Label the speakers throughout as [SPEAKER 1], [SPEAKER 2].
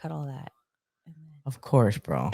[SPEAKER 1] cut all that.
[SPEAKER 2] Of course, bro.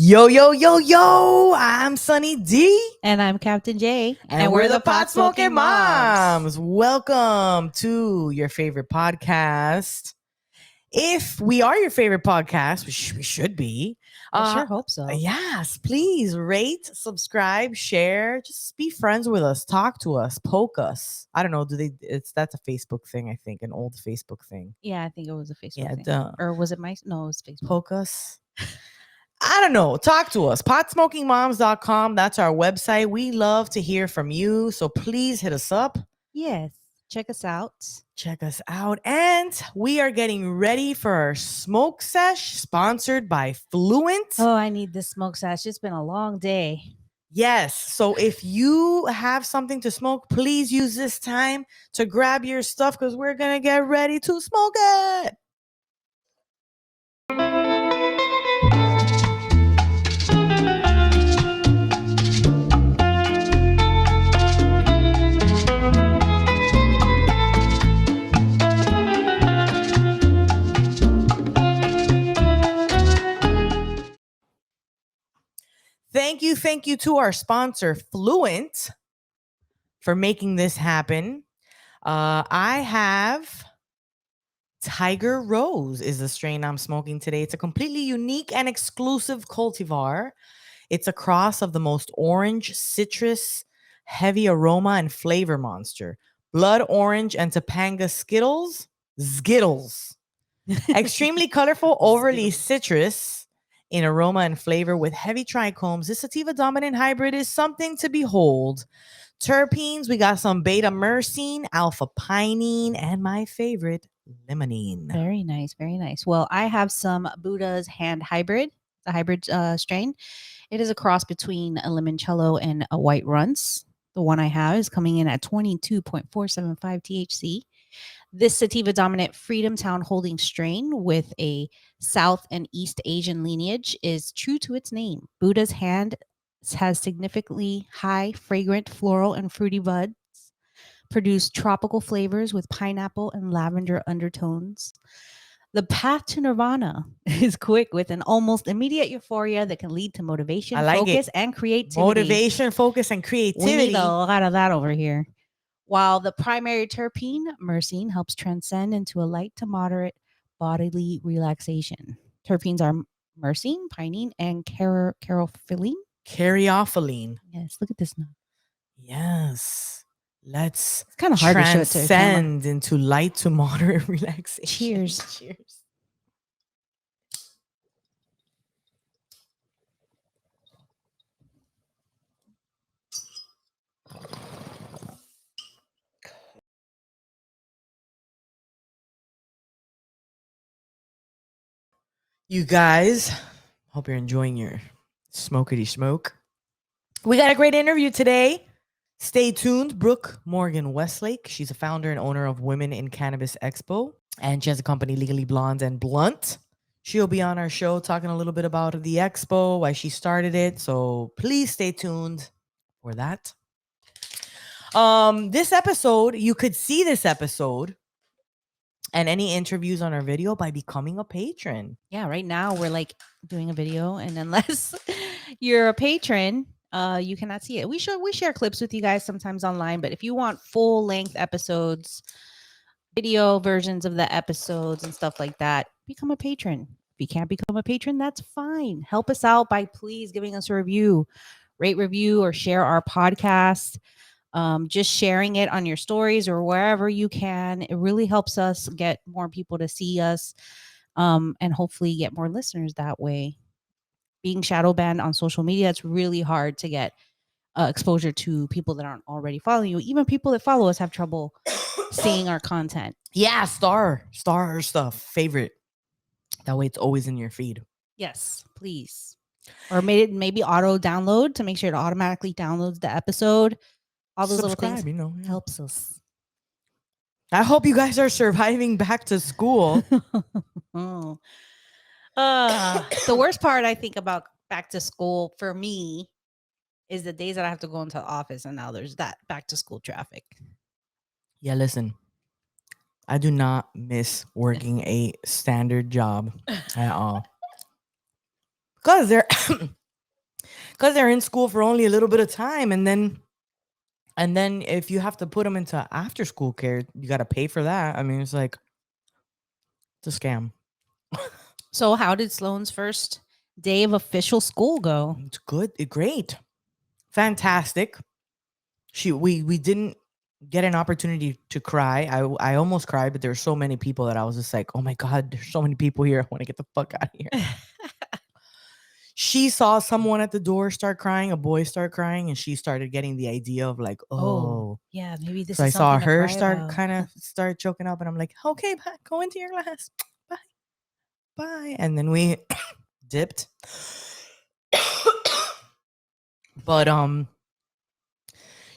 [SPEAKER 2] Yo, I'm Sunny D.
[SPEAKER 1] And I'm Captain J.
[SPEAKER 2] And we're the Pot Smoking Moms. Welcome to your favorite podcast. If we are your favorite podcast, we should be.
[SPEAKER 1] I sure hope so.
[SPEAKER 2] Yes, please rate, subscribe, share. Just be friends with us. Talk to us. Poke us. I don't know. That's a Facebook thing, I think. An old Facebook thing.
[SPEAKER 1] Yeah, I think it was a Facebook thing.
[SPEAKER 2] Duh.
[SPEAKER 1] Or was it No, it was Facebook.
[SPEAKER 2] Poke us. I don't know. Talk to us. Potsmokingmoms.com. That's our website. We love to hear from you. So please hit us up.
[SPEAKER 1] Yes. Check us out.
[SPEAKER 2] And we are getting ready for our smoke sesh sponsored by Fluent.
[SPEAKER 1] Oh, I need this smoke sesh. It's been a long day.
[SPEAKER 2] Yes. So if you have something to smoke, please use this time to grab your stuff because we're going to get ready to smoke it. Thank you to our sponsor, Fluent, for making this happen. I have Tiger Rose is the strain I'm smoking today. It's a completely unique and exclusive cultivar. It's a cross of the most orange, citrus, heavy aroma and flavor monster. Blood orange and Topanga Skittles. Extremely colorful, overly citrus in aroma and flavor with heavy trichomes. This sativa dominant hybrid is something to behold. Terpenes, we got some beta myrcene, alpha pinene, and my favorite, limonene.
[SPEAKER 1] Very nice, very nice. Well, I have some Buddha's Hand Hybrid, a hybrid strain. It is a cross between a limoncello and a white runts. The one I have is coming in at 22.475 THC. This sativa dominant Freedom Town holding strain with a South and East Asian lineage is true to its name. Buddha's Hand has significantly high fragrant floral and fruity buds, produce tropical flavors with pineapple and lavender undertones. The path to nirvana is quick with an almost immediate euphoria that can lead to motivation, focus, and creativity.
[SPEAKER 2] Motivation, focus, and creativity.
[SPEAKER 1] We need a lot of that over here. While the primary terpene, myrcene, helps transcend into a light to moderate bodily relaxation. Terpenes are myrcene, pinene, and caryophyllene.
[SPEAKER 2] Yes,
[SPEAKER 1] look at this now.
[SPEAKER 2] Yes. Let's
[SPEAKER 1] it's kind of hard
[SPEAKER 2] transcend into light to moderate relaxation.
[SPEAKER 1] Cheers.
[SPEAKER 2] You guys, hope you're enjoying your smokity smoke. We got a great interview today. Stay tuned. Brooke Westlake. She's a founder and owner of Women in Cannabis Expo. And she has a company, Legally Blonde and Blunt. She'll be on our show talking a little bit about the expo, why she started it. So please stay tuned for that. This episode, you could see this episode and any interviews on our video by becoming a patron.
[SPEAKER 1] Yeah, right now we're like doing a video, and unless you're a patron, you cannot see it. We share clips with you guys sometimes online, but if you want full length episodes, video versions of the episodes and stuff like that, become a patron. If you can't become a patron, that's fine. Help us out by please giving us a review, review, or share our podcast. Just sharing it on your stories or wherever you can. It really helps us get more people to see us, and hopefully get more listeners that way. Being shadow banned on social media, it's really hard to get exposure to people that aren't already following you. Even people that follow us have trouble seeing our content.
[SPEAKER 2] Yeah, star stuff. Favorite. That way it's always in your feed.
[SPEAKER 1] Yes, please. Or maybe auto download to make sure it automatically downloads the episode. All those little things
[SPEAKER 2] Subscribe, yeah.
[SPEAKER 1] helps us.
[SPEAKER 2] I hope you guys are surviving back to school.
[SPEAKER 1] Oh. The worst part I think about back to school for me is the days that I have to go into the office, and now there's that back to school traffic.
[SPEAKER 2] Yeah, listen. I do not miss working a standard job at all. Because they're because they're in school for only a little bit of time, and then if you have to put them into after school care, you got to pay for that. I mean, it's like it's a scam.
[SPEAKER 1] So, how did Sloan's first day of official school go?
[SPEAKER 2] It's good, great, fantastic. We didn't get an opportunity to cry. I almost cried, but there were so many people that I was just like, oh my god, there's so many people here. I want to get the fuck out of here. She saw someone at the door start crying, a boy start crying, and she started getting the idea of like, oh,
[SPEAKER 1] yeah, maybe this
[SPEAKER 2] so
[SPEAKER 1] is
[SPEAKER 2] I saw
[SPEAKER 1] something to
[SPEAKER 2] her
[SPEAKER 1] cry
[SPEAKER 2] start
[SPEAKER 1] about.
[SPEAKER 2] kind of start choking up, and I'm like, okay, bye, go into your class, bye, and then we dipped. But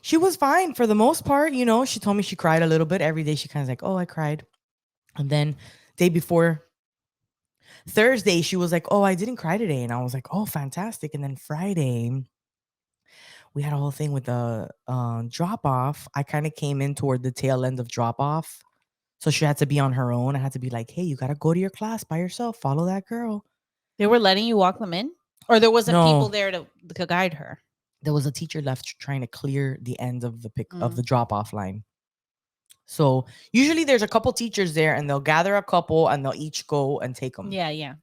[SPEAKER 2] she was fine for the most part. You know, she told me she cried a little bit every day. She kind of like, oh, I cried, and then day before Thursday, she was like, oh, I didn't cry today, and I was like, oh, fantastic. And then Friday, we had a whole thing with the drop off. I kind of came in toward the tail end of drop off. So she had to be on her own. I had to be like, hey, you got to go to your class by yourself. Follow that girl.
[SPEAKER 1] They were letting you walk them in? Or there wasn't people
[SPEAKER 2] No,
[SPEAKER 1] there to guide her?
[SPEAKER 2] there was a teacher left trying to clear the end of the of
[SPEAKER 1] Mm.
[SPEAKER 2] the drop off line. So usually there's a couple teachers there and they'll gather a couple and they'll each go and take them.
[SPEAKER 1] Yeah, yeah.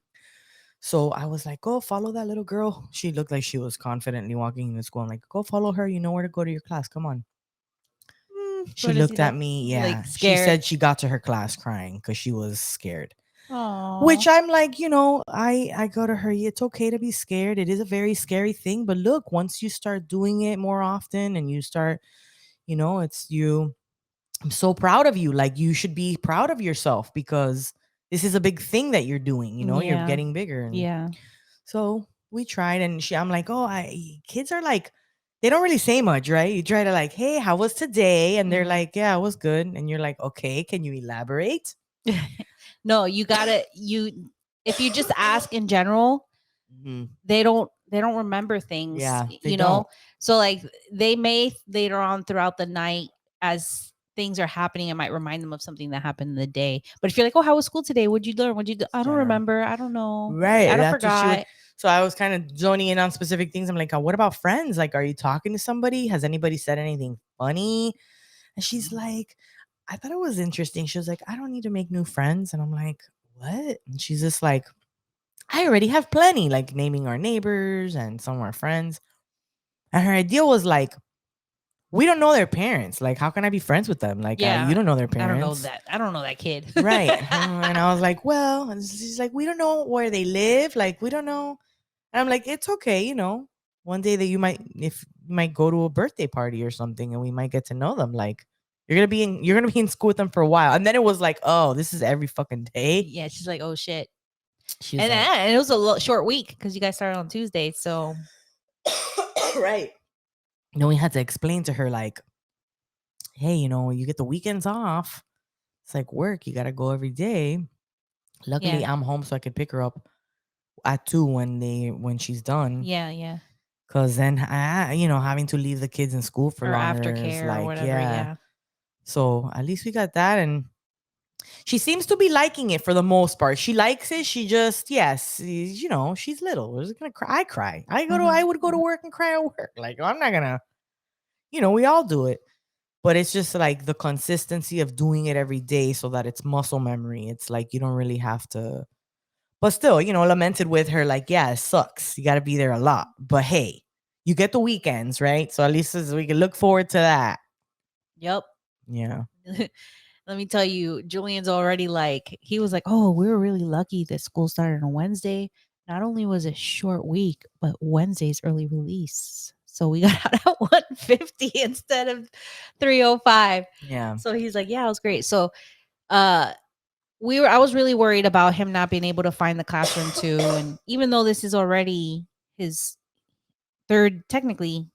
[SPEAKER 2] So I was like, go follow that little girl. She looked like she was confidently walking in the school. I'm like, go follow her. You know where to go to your class. Come on. She looked at me. Yeah.
[SPEAKER 1] Like
[SPEAKER 2] She
[SPEAKER 1] scared.
[SPEAKER 2] said she got to her class crying because she was scared.
[SPEAKER 1] Aww.
[SPEAKER 2] Which I'm like, you know, I go to her. It's okay to be scared. It is a very scary thing. But look, once you start doing it more often and you start, you know, it's you. I'm so proud of you. Like you should be proud of yourself because this is a big thing that you're doing. You know, you're
[SPEAKER 1] Yeah.
[SPEAKER 2] getting bigger. And
[SPEAKER 1] Yeah.
[SPEAKER 2] so we tried, and I'm like, oh, kids are like, they don't really say much, right? You try to like, hey, how was today? And they're
[SPEAKER 1] Mhm.
[SPEAKER 2] like, yeah, it was good. And you're like, okay, can you elaborate?
[SPEAKER 1] No, you gotta if you just ask in general,
[SPEAKER 2] Mhm.
[SPEAKER 1] they don't remember things.
[SPEAKER 2] Yeah, they
[SPEAKER 1] you know.
[SPEAKER 2] don't.
[SPEAKER 1] So like they may later on throughout the night as things are happening, it might remind them of something that happened in the day. But if you're like, oh, how was school today? What'd you learn? What'd you do? I don't
[SPEAKER 2] General.
[SPEAKER 1] remember. I don't know.
[SPEAKER 2] Right.
[SPEAKER 1] I don't
[SPEAKER 2] That's what she would.
[SPEAKER 1] forgot.
[SPEAKER 2] So I was kind of zoning in on specific things. I'm like, what about friends? Like, are you talking to somebody? Has anybody said anything funny? And she's like, I thought it was interesting. She was like, I don't need to make new friends. And I'm like, what? And she's just like, I already have plenty, like naming our neighbors and some of our friends. And her idea was like, we don't know their parents. Like, how can I be friends with them? Like,
[SPEAKER 1] Yeah.
[SPEAKER 2] you don't know their
[SPEAKER 1] I don't know
[SPEAKER 2] parents.
[SPEAKER 1] that. I don't know that kid.
[SPEAKER 2] Right. And I was like, well, and she's like, we don't know where they live. Like, we don't know. And I'm like, it's okay, you know. One day that you might, if you might go to a birthday party or something, and we might get to know them. Like, you're gonna be in school with them for a while. And then it was like, oh, this is every fucking day.
[SPEAKER 1] Yeah, she's like, oh shit.
[SPEAKER 2] She was
[SPEAKER 1] And it was a short week because you guys started on Tuesday. So
[SPEAKER 2] right. And then we had to explain to her like, hey, you know, you get the weekends off. It's like work. You gotta go every day. Luckily,
[SPEAKER 1] yeah.
[SPEAKER 2] I'm home, so I could pick her up at 2 when she's done.
[SPEAKER 1] Yeah, yeah.
[SPEAKER 2] Cause then you know, having to leave the kids in school for
[SPEAKER 1] Or
[SPEAKER 2] longer is
[SPEAKER 1] aftercare or
[SPEAKER 2] like,
[SPEAKER 1] whatever.
[SPEAKER 2] yeah.
[SPEAKER 1] Yeah.
[SPEAKER 2] So at least we got that, and she seems to be liking it for the most part. She likes it. She just, yes, you know, she's little. She's gonna cry. I cry. I would go to work and cry at work. Like I'm not gonna, you know, we all do it. But it's just like the consistency of doing it every day so that it's muscle memory. It's like you don't really have to. But still, you know, lamented with her, like, yeah, it sucks. You got to be there a lot. But hey, you get the weekends, right? So at least we can look forward to that.
[SPEAKER 1] Yep.
[SPEAKER 2] Yeah.
[SPEAKER 1] Let me tell you, Julian's already like, he was like, oh, we were really lucky that school started on Wednesday. Not only was it short week, but Wednesday's early release. So we got out at 1:50 instead of 3:05.
[SPEAKER 2] Yeah.
[SPEAKER 1] So he's like, yeah, it was great. So uh I was really worried about him not being able to find the classroom too. And even though this is already his third, technically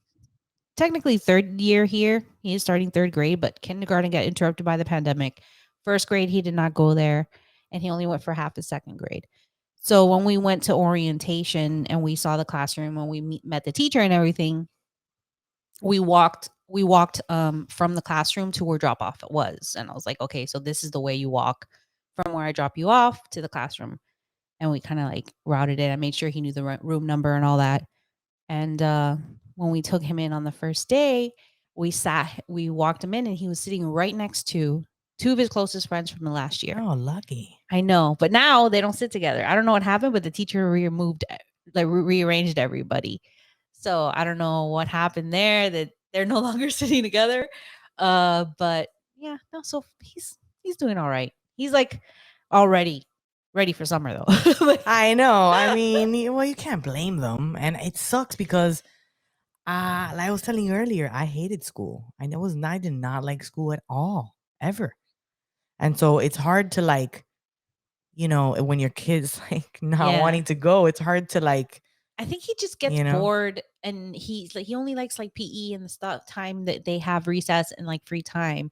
[SPEAKER 1] third year here, he is starting third grade, but kindergarten got interrupted by the pandemic. First grade, he did not go there, and he only went for half the second grade. So when we went to orientation and we saw the classroom and we met the teacher and everything, we walked from the classroom to where drop off it was, and I was like, okay, so this is the way you walk from where I drop you off to the classroom. And we kind of like routed it. I made sure he knew the room number and all that. And when we took him in on the first day, we walked him in, and he was sitting right next to two of his closest friends from the last year.
[SPEAKER 2] Oh, lucky.
[SPEAKER 1] I know, but now they don't sit together. I don't know what happened, but the teacher rearranged everybody. So I don't know what happened there, that they're no longer sitting together. But yeah, no. So he's doing all right. He's like already ready for summer though.
[SPEAKER 2] I know. I mean, well, you can't blame them, and it sucks because, like I was telling you earlier, I hated school. I did not like school at all, ever. And so it's hard to like, when your kids like not
[SPEAKER 1] Yeah.
[SPEAKER 2] wanting to go, it's hard to like,
[SPEAKER 1] I think he just gets bored, and he's like he only likes like PE and the stuff time that they have recess and like free time.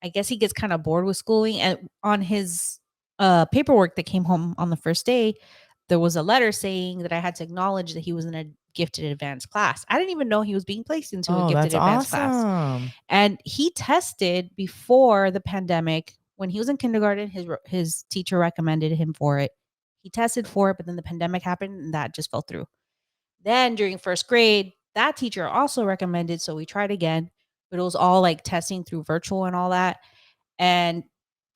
[SPEAKER 1] I guess he gets kind of bored with schooling. And on his paperwork that came home on the first day, there was a letter saying that I had to acknowledge that he was in a gifted advanced class. I didn't even know he was being placed into a
[SPEAKER 2] oh,
[SPEAKER 1] gifted
[SPEAKER 2] that's
[SPEAKER 1] advanced class.
[SPEAKER 2] awesome.
[SPEAKER 1] And he tested before the pandemic. When he was in kindergarten, his teacher recommended him for it. He tested for it, but then the pandemic happened and that just fell through. Then during first grade, that teacher also recommended, so we tried again, but it was all like testing through virtual and all that. And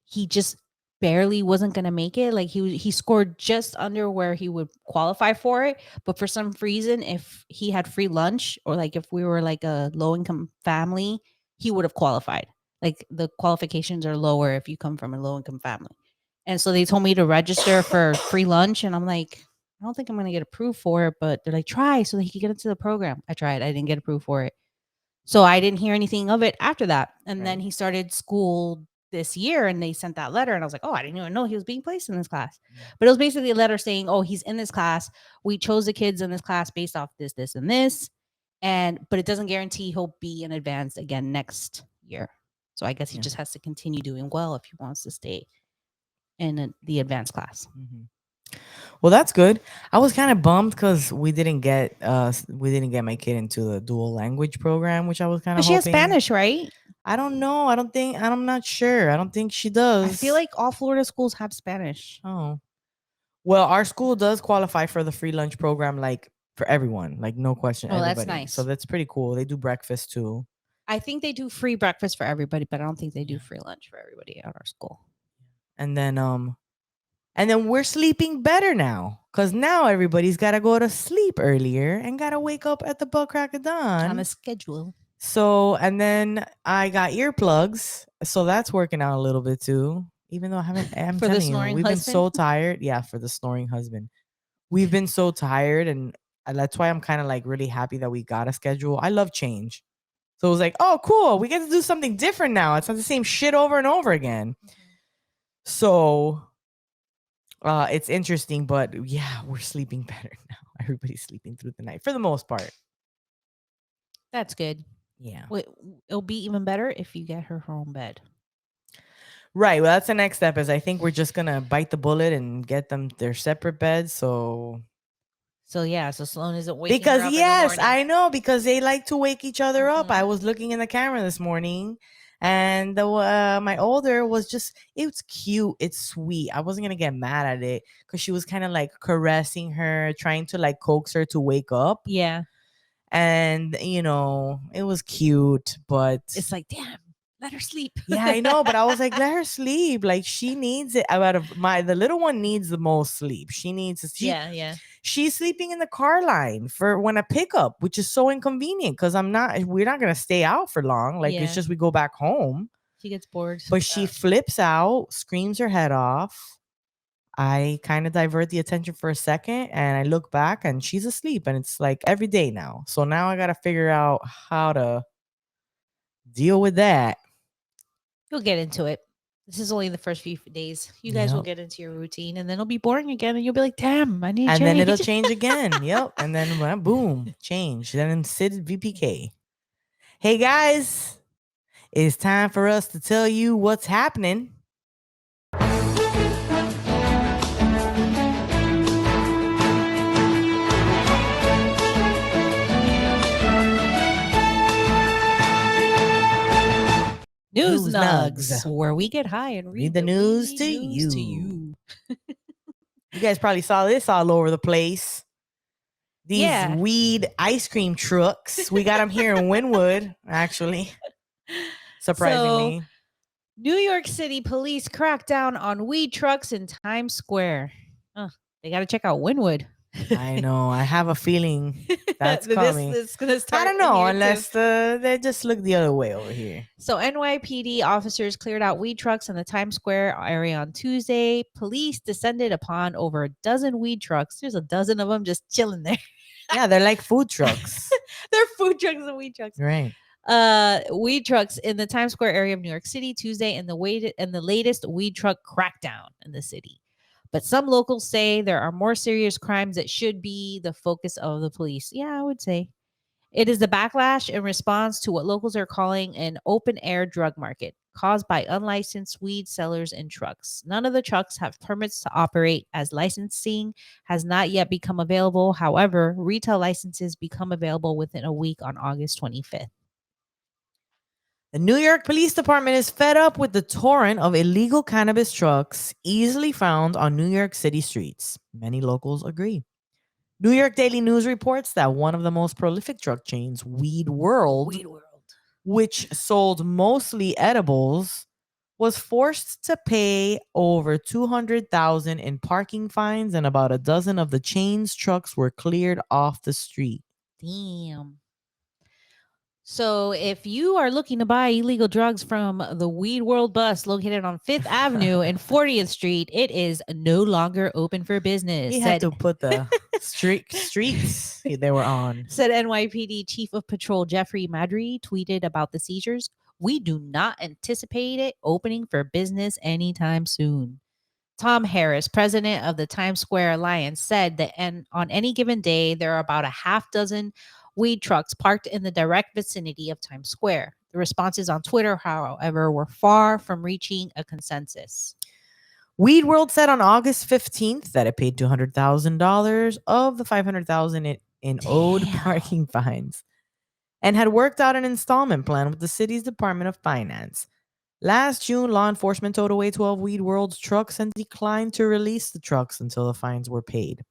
[SPEAKER 1] he just barely wasn't going to make it. Like he scored just under where he would qualify for it, but for some reason if he had free lunch, or like if we were like a low income family, he would have qualified. Like the qualifications are lower if you come from a low income family. And so they told me to register for free lunch, and I'm like, I don't think I'm going to get approved for it, but they're like, try so that he could get into the program. I tried. I didn't get approved for it. So I didn't hear anything of it after that. And then
[SPEAKER 2] Right.
[SPEAKER 1] he started school this year, and they sent that letter, and I was like, oh, I didn't even know he was being placed in this class. But it was basically a letter saying, oh, he's in this class. We chose the kids in this class based off this, this, and this. But it doesn't guarantee he'll be in advanced again next year. So I guess he
[SPEAKER 2] Yeah.
[SPEAKER 1] just has to continue doing well if he wants to stay in the advanced class.
[SPEAKER 2] Mm-hmm. Well, that's good. I was kind of bummed because we didn't get my kid into the dual language program, which I was kind
[SPEAKER 1] But
[SPEAKER 2] of
[SPEAKER 1] she has
[SPEAKER 2] hoping.
[SPEAKER 1] Spanish, right?
[SPEAKER 2] I don't know. I'm not sure. I don't think she does.
[SPEAKER 1] I feel like all Florida schools have Spanish.
[SPEAKER 2] Oh. Well, our school does qualify for the free lunch program, like for everyone, like no question,
[SPEAKER 1] Oh, that's
[SPEAKER 2] everybody.
[SPEAKER 1] nice.
[SPEAKER 2] So that's pretty cool. They do breakfast too.
[SPEAKER 1] I think they do free breakfast for everybody, but I don't think they do
[SPEAKER 2] Yeah.
[SPEAKER 1] free lunch for everybody at our school.
[SPEAKER 2] And then we're sleeping better now, because now everybody's got to go to sleep earlier and got to wake up at the butt crack of dawn.
[SPEAKER 1] On a schedule.
[SPEAKER 2] So, and then I got earplugs, so that's working out a little bit too. Even though I'm
[SPEAKER 1] For the
[SPEAKER 2] telling you,
[SPEAKER 1] snoring
[SPEAKER 2] we've been
[SPEAKER 1] husband?
[SPEAKER 2] so tired. Yeah, for the snoring husband, we've been so tired, and that's why I'm kind of like really happy that we got a schedule. I love change, so it was like, oh, cool, we get to do something different now. It's not the same shit over and over again. So, it's interesting, but yeah, we're sleeping better now. Everybody's sleeping through the night for the most part.
[SPEAKER 1] That's good.
[SPEAKER 2] Yeah.
[SPEAKER 1] Wait, it'll be even better if you get her own bed.
[SPEAKER 2] Right. Well, that's the next step. Is I think we're just gonna bite the bullet and get them their separate beds. So
[SPEAKER 1] yeah, so Sloan isn't waking
[SPEAKER 2] because
[SPEAKER 1] her up
[SPEAKER 2] yes,
[SPEAKER 1] in the morning.
[SPEAKER 2] I know, because they like to wake each other up. I
[SPEAKER 1] Mhm.
[SPEAKER 2] was looking in the camera this morning, and my older was just, it's cute, it's sweet. I wasn't gonna get mad at it because she was kind of like caressing her, trying to like coax her to wake up.
[SPEAKER 1] Yeah.
[SPEAKER 2] And it was cute, but
[SPEAKER 1] It's like, damn, let her sleep.
[SPEAKER 2] yeah, I know, but I was like, let her sleep. Like, she needs it. The little one needs the most sleep. She needs to see.
[SPEAKER 1] Yeah.
[SPEAKER 2] She's sleeping in the car line for when I pick up, which is so inconvenient because we're not gonna stay out for long. Like, it's
[SPEAKER 1] Yeah.
[SPEAKER 2] just we go back home.
[SPEAKER 1] She gets bored.
[SPEAKER 2] But she flips out, screams her head off. I kind of divert the attention for a second, and I look back and she's asleep, and it's like every day now. So now I gotta figure out how to deal with that.
[SPEAKER 1] You'll get into it. This is only the first few days. You guys will
[SPEAKER 2] Yep.
[SPEAKER 1] get into your routine, and then it'll be boring again, and you'll be like, "Damn, I need to
[SPEAKER 2] And
[SPEAKER 1] change."
[SPEAKER 2] then it'll change again. Yep. And then boom, change. Then Sid VPK. Hey guys, it's time for us to tell you what's happening.
[SPEAKER 1] News
[SPEAKER 2] News nugs.
[SPEAKER 1] Nugs, where we get high and read
[SPEAKER 2] the
[SPEAKER 1] the
[SPEAKER 2] news
[SPEAKER 1] weedy
[SPEAKER 2] to
[SPEAKER 1] news to
[SPEAKER 2] you.
[SPEAKER 1] you.
[SPEAKER 2] You guys probably saw this all over the place. These
[SPEAKER 1] Yeah.
[SPEAKER 2] weed ice cream trucks. We got them here in Wynwood, actually. Surprisingly.
[SPEAKER 1] So, New York City police crack down on weed trucks in Times Square. They got to check out Wynwood.
[SPEAKER 2] I know. I have a feeling that's
[SPEAKER 1] this
[SPEAKER 2] coming.
[SPEAKER 1] is going to start.
[SPEAKER 2] I don't know
[SPEAKER 1] here,
[SPEAKER 2] unless they just look the other way over here.
[SPEAKER 1] So NYPD officers cleared out weed trucks in the Times Square area on Tuesday. Police descended upon over a dozen weed trucks. There's a dozen of them just chilling there.
[SPEAKER 2] Yeah, they're like food trucks.
[SPEAKER 1] They're food trucks and weed trucks.
[SPEAKER 2] Right.
[SPEAKER 1] Weed trucks in the Times Square area of New York City Tuesday, and the latest weed truck crackdown in the city. But some locals say there are more serious crimes that should be the focus of the police. Yeah, I would say. It is the backlash in response to what locals are calling an open air drug market caused by unlicensed weed sellers and trucks. None of the trucks have permits to operate, as licensing has not yet become available. However, retail licenses become available within a week on August 25th.
[SPEAKER 2] The New York Police Department is fed up with the torrent of illegal cannabis trucks easily found on New York City streets. Many locals agree. New York Daily News reports that one of the most prolific drug chains, Weed World, which sold mostly edibles, was forced to pay over $200,000 in parking fines, and about a dozen of the chain's trucks were cleared off the street.
[SPEAKER 1] Damn. So if you are looking to buy illegal drugs from the Weed World bus located on 5th Avenue and 40th Street, it is no longer open for business.
[SPEAKER 2] He had to put the streets they were on.
[SPEAKER 1] Said NYPD Chief of Patrol Jeffrey Madry tweeted about the seizures. We do not anticipate it opening for business anytime soon. Tom Harris, president of the Times Square Alliance, said that on any given day, there are about a half dozen weed trucks parked in the direct vicinity of Times Square. The responses on Twitter, however, were far from reaching a consensus.
[SPEAKER 2] Weed World said on August 15th that it paid $200,000 of the $500,000 in owed parking fines and had worked out an installment plan with the city's Department of Finance. Last June, law enforcement towed away 12 Weed World's trucks and declined to release the trucks until the fines were paid.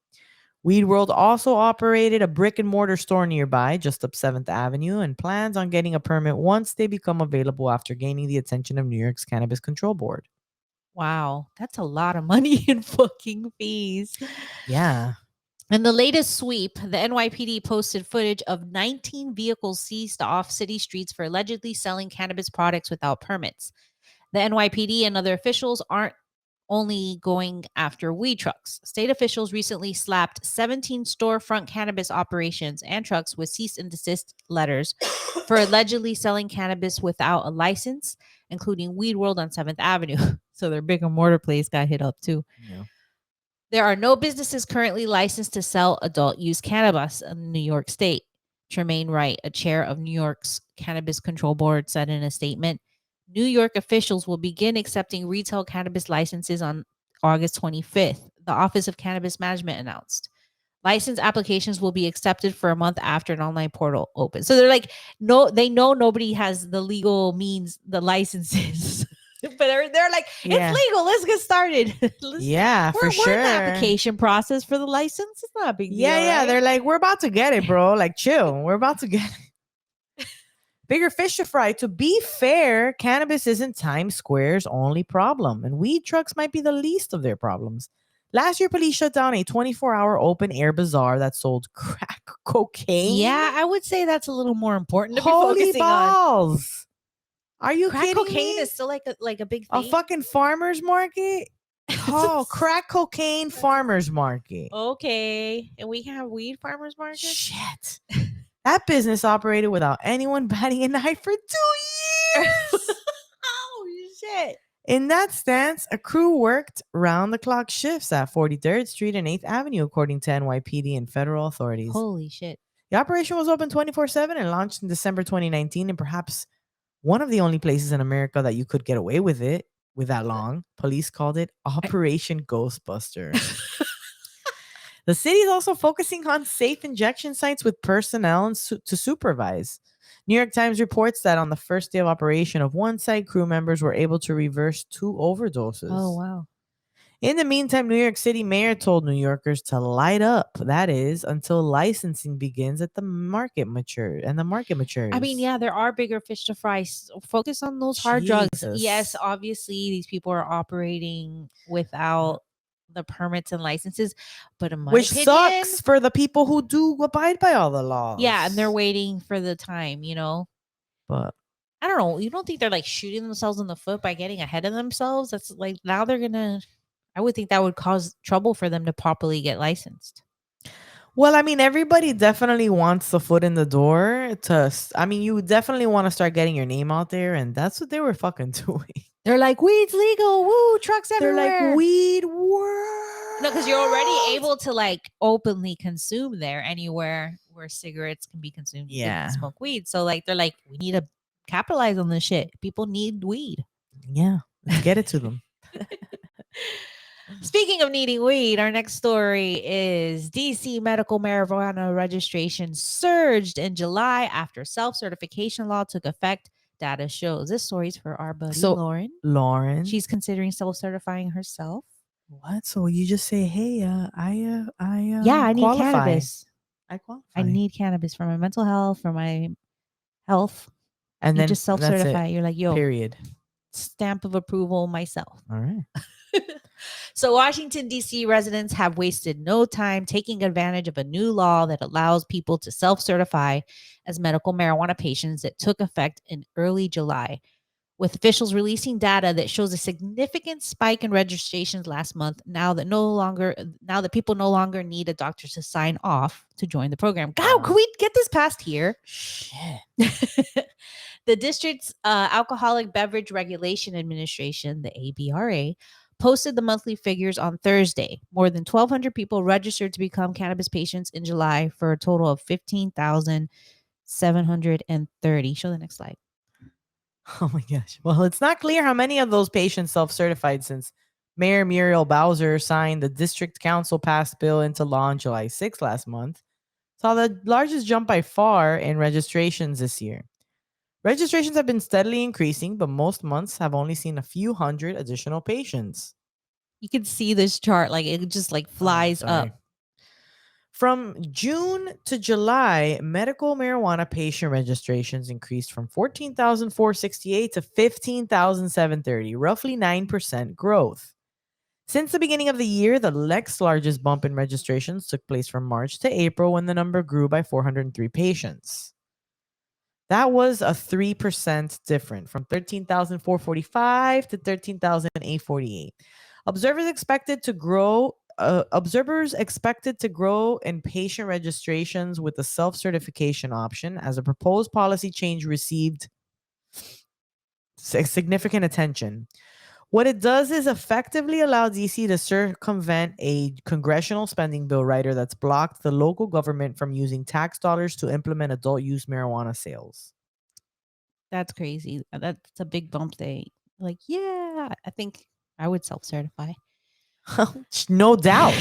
[SPEAKER 2] Weed World also operated a brick and mortar store nearby, just up 7th Avenue, and plans on getting a permit once they become available after gaining the attention of New York's Cannabis Control Board.
[SPEAKER 1] Wow, that's a lot of money in fucking fees.
[SPEAKER 2] Yeah.
[SPEAKER 1] In the latest sweep, the NYPD posted footage of 19 vehicles seized off city streets for allegedly selling cannabis products without permits. The NYPD and other officials aren't only going after weed trucks. State officials recently slapped 17 storefront cannabis operations and trucks with cease and desist letters for allegedly selling cannabis without a license, including Weed World on 7th Avenue. So their brick and mortar place got hit up too.
[SPEAKER 2] Yeah.
[SPEAKER 1] There are no businesses currently licensed to sell adult use cannabis in New York State. Tremaine Wright, a chair of New York's Cannabis Control Board, said in a statement, New York officials will begin accepting retail cannabis licenses on August 25th, the Office of Cannabis Management announced. License applications will be accepted for a month after an online portal opens. So they're like, no, they know nobody has the legal means, the licenses. But they're like,
[SPEAKER 2] Yeah.
[SPEAKER 1] it's legal. Let's get started.
[SPEAKER 2] Yeah, for sure.
[SPEAKER 1] We're in the application process for the license. It's not a big deal.
[SPEAKER 2] Yeah.
[SPEAKER 1] Right?
[SPEAKER 2] They're like, we're about to get it, bro. Like, chill. We're about to get it. Bigger fish to fry. To be fair, cannabis isn't Times Square's only problem, and weed trucks might be the least of their problems. Last year, police shut down a 24-hour open-air bazaar that sold crack cocaine.
[SPEAKER 1] Yeah, I would say that's a little more important to
[SPEAKER 2] Holy
[SPEAKER 1] be focusing
[SPEAKER 2] balls.
[SPEAKER 1] on.
[SPEAKER 2] Are you
[SPEAKER 1] crack
[SPEAKER 2] kidding
[SPEAKER 1] cocaine
[SPEAKER 2] me?
[SPEAKER 1] is still like a big
[SPEAKER 2] A
[SPEAKER 1] thing.
[SPEAKER 2] fucking farmer's market? Oh, crack cocaine farmer's market.
[SPEAKER 1] Okay. And we have weed farmers market?
[SPEAKER 2] Shit. That business operated without anyone batting an eye for 2 years.
[SPEAKER 1] Oh, shit.
[SPEAKER 2] In that stance, a crew worked round-the-clock shifts at 43rd Street and 8th Avenue, according to NYPD and federal authorities.
[SPEAKER 1] Holy shit.
[SPEAKER 2] The operation was open 24/7 and launched in December 2019, and perhaps one of the only places in America that you could get away with it with that long. Police called it Operation Ghostbuster. The city is also focusing on safe injection sites with personnel and to supervise. New York Times reports that on the first day of operation of one site, crew members were able to reverse 2 overdoses.
[SPEAKER 1] Oh, wow.
[SPEAKER 2] In the meantime, New York City mayor told New Yorkers to light up, that is, until licensing begins at the market matures.
[SPEAKER 1] I mean, yeah, there are bigger fish to fry. Focus on those hard drugs. Yes,
[SPEAKER 2] Jesus.
[SPEAKER 1] obviously, these people are operating without the permits and licenses, but in my
[SPEAKER 2] Which
[SPEAKER 1] opinion,
[SPEAKER 2] sucks for the people who do abide by all the laws.
[SPEAKER 1] yeah, and they're waiting for the time,
[SPEAKER 2] But
[SPEAKER 1] I don't know. You don't think they're like shooting themselves in the foot by getting ahead of themselves? That's like now they're gonna. I would think that would cause trouble for them to properly get licensed.
[SPEAKER 2] well, I mean, everybody definitely wants the foot in the door I mean, you definitely want to start getting your name out there, and that's what they were fucking doing.
[SPEAKER 1] They're like, weed's legal. Woo, trucks
[SPEAKER 2] They're
[SPEAKER 1] everywhere.
[SPEAKER 2] like, weed world.
[SPEAKER 1] No, because you're already able to like openly consume there anywhere where cigarettes can be consumed. You
[SPEAKER 2] Yeah.
[SPEAKER 1] can smoke weed. So like they're like, we need to capitalize on this shit. People need weed.
[SPEAKER 2] Yeah, let's get it to them.
[SPEAKER 1] Speaking of needing weed, our next story is DC medical marijuana registration surged in July after self-certification law took effect. Data shows. This story's for our buddy Lauren.
[SPEAKER 2] Lauren,
[SPEAKER 1] She's considering self-certifying herself.
[SPEAKER 2] what? So you just say, hey, I
[SPEAKER 1] Yeah, I need
[SPEAKER 2] qualify.
[SPEAKER 1] cannabis.
[SPEAKER 2] I qualify.
[SPEAKER 1] I need cannabis for my mental health, for my health.
[SPEAKER 2] and
[SPEAKER 1] You
[SPEAKER 2] then
[SPEAKER 1] just
[SPEAKER 2] that's it.
[SPEAKER 1] self-certify. You're like, yo,
[SPEAKER 2] Period.
[SPEAKER 1] stamp of approval myself.
[SPEAKER 2] All right.
[SPEAKER 1] So Washington, D.C. residents have wasted no time taking advantage of a new law that allows people to self-certify as medical marijuana patients that took effect in early July, with officials releasing data that shows a significant spike in registrations last month now that people no longer need a doctor to sign off to join the program. God, can we get this passed here?
[SPEAKER 2] Shit.
[SPEAKER 1] The district's Alcoholic Beverage Regulation Administration, the ABRA, posted the monthly figures on Thursday. More than 1,200 people registered to become cannabis patients in July for a total of 15,730. Show the next slide.
[SPEAKER 2] Oh my gosh. Well, it's not clear how many of those patients self-certified since Mayor Muriel Bowser signed the district council passed bill into law on July 6th last month. Saw the largest jump by far in registrations this year. Registrations have been steadily increasing, but most months have only seen a few hundred additional patients.
[SPEAKER 1] You can see this chart, like it just like flies up.
[SPEAKER 2] From June to July, medical marijuana patient registrations increased from 14,468 to 15,730, roughly 9% growth. Since the beginning of the year, the next largest bump in registrations took place from March to April when the number grew by 403 patients. That was a 3% difference from 13,445 to 13,848. Observers expected to grow in patient registrations with the self-certification option as a proposed policy change received significant attention. What it does is effectively allow DC to circumvent a congressional spending bill rider that's blocked the local government from using tax dollars to implement adult use marijuana sales.
[SPEAKER 1] That's crazy. That's a big bump. Like, yeah, I think I would self-certify.
[SPEAKER 2] No doubt.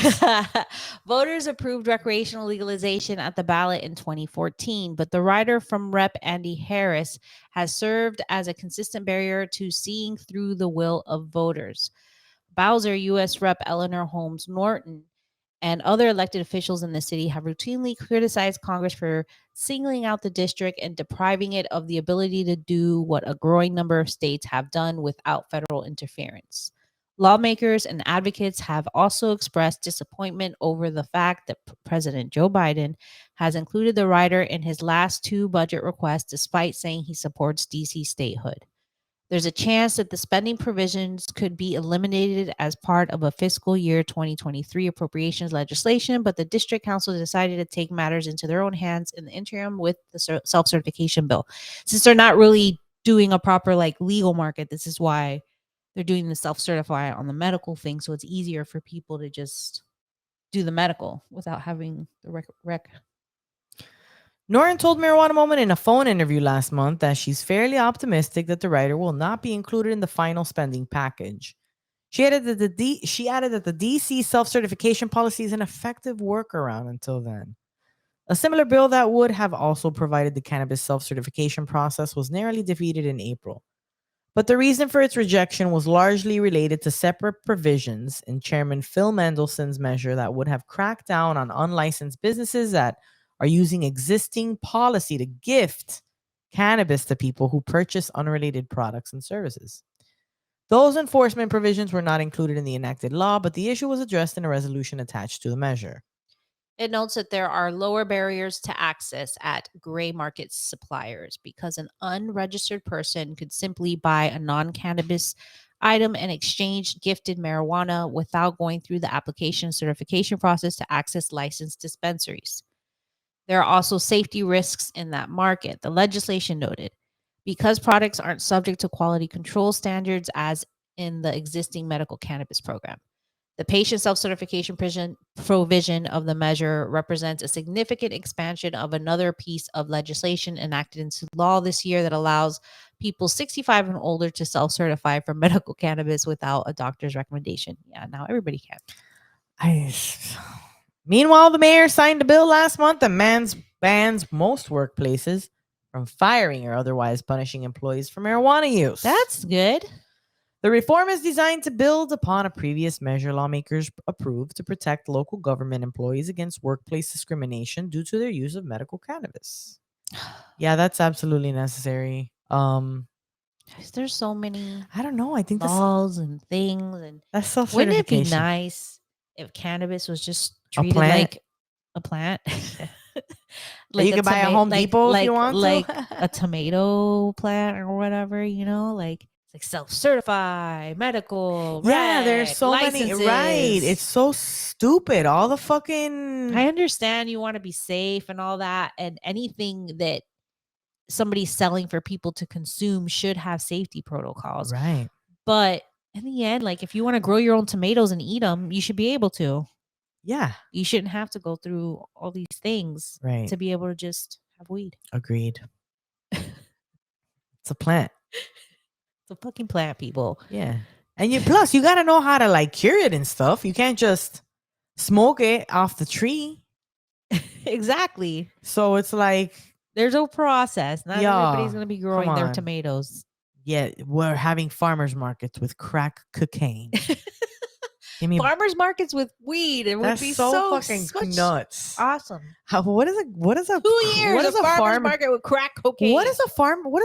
[SPEAKER 1] Voters approved recreational legalization at the ballot in 2014, but the rider from Rep. Andy Harris has served as a consistent barrier to seeing through the will of voters. Bowser, U.S. Rep. Eleanor Holmes Norton, and other elected officials in the city have routinely criticized Congress for singling out the district and depriving it of the ability to do what a growing number of states have done without federal interference. Lawmakers and advocates have also expressed disappointment over the fact that President Joe Biden has included the rider in his last 2 budget requests, despite saying he supports DC statehood. There's a chance that the spending provisions could be eliminated as part of a fiscal year 2023 appropriations legislation, but the district council decided to take matters into their own hands in the interim with the self-certification bill. Since they're not really doing a proper like legal market, this is why they're doing the self-certify on the medical thing, so it's easier for people to just do the medical without having the rec.
[SPEAKER 2] Norton told Marijuana Moment in a phone interview last month that she's fairly optimistic that the rider will not be included in the final spending package. She added that the DC self-certification policy is an effective workaround until then. A similar bill that would have also provided the cannabis self-certification process was narrowly defeated in April. But the reason for its rejection was largely related to separate provisions in Chairman Phil Mandelson's measure that would have cracked down on unlicensed businesses that are using existing policy to gift cannabis to people who purchase unrelated products and services. Those enforcement provisions were not included in the enacted law, but the issue was addressed in a resolution attached to the measure.
[SPEAKER 1] It notes that there are lower barriers to access at gray market suppliers because an unregistered person could simply buy a non-cannabis item and exchange gifted marijuana without going through the application certification process to access licensed dispensaries. There are also safety risks in that market, the legislation noted, because products aren't subject to quality control standards as in the existing medical cannabis program. The patient self-certification provision of the measure represents a significant expansion of another piece of legislation enacted into law this year that allows people 65 and older to self-certify for medical cannabis without a doctor's recommendation. Yeah, now everybody can.
[SPEAKER 2] Meanwhile, the mayor signed a bill last month that bans most workplaces from firing or otherwise punishing employees for marijuana use.
[SPEAKER 1] That's good.
[SPEAKER 2] The reform is designed to build upon a previous measure lawmakers approved to protect local government employees against workplace discrimination due to their use of medical cannabis. Yeah, that's absolutely necessary.
[SPEAKER 1] There's so many
[SPEAKER 2] I don't know. I think
[SPEAKER 1] laws and things, and
[SPEAKER 2] that's
[SPEAKER 1] wouldn't it be
[SPEAKER 2] self-certification.
[SPEAKER 1] nice if cannabis was just
[SPEAKER 2] A
[SPEAKER 1] treated
[SPEAKER 2] plant.
[SPEAKER 1] like a plant?
[SPEAKER 2] Like you can buy a Home Depot if you want
[SPEAKER 1] like
[SPEAKER 2] to.
[SPEAKER 1] a tomato plant or whatever, like it's like self-certify, medical.
[SPEAKER 2] Yeah,
[SPEAKER 1] rec,
[SPEAKER 2] there's so many. Right. It's so stupid. All the fucking.
[SPEAKER 1] I understand you want to be safe and all that, and anything that somebody's selling for people to consume should have safety protocols.
[SPEAKER 2] Right.
[SPEAKER 1] But in the end, like if you want to grow your own tomatoes and eat them, you should be able to.
[SPEAKER 2] Yeah.
[SPEAKER 1] You shouldn't have to go through all these things
[SPEAKER 2] Right.
[SPEAKER 1] to be able to just have weed.
[SPEAKER 2] Agreed. It's a plant.
[SPEAKER 1] It's a fucking plant, people.
[SPEAKER 2] Yeah. And you plus you got to know how to like cure it and stuff. You can't just smoke it off the tree.
[SPEAKER 1] Exactly.
[SPEAKER 2] So it's like
[SPEAKER 1] there's a process. Not everybody's going to be growing their
[SPEAKER 2] on.
[SPEAKER 1] tomatoes.
[SPEAKER 2] Yeah, we're having farmers markets with crack cocaine.
[SPEAKER 1] Farmers markets with weed. It would be so
[SPEAKER 2] fucking nuts.
[SPEAKER 1] Awesome.
[SPEAKER 2] What is a
[SPEAKER 1] 2 years what is a farmers market with crack cocaine?
[SPEAKER 2] What does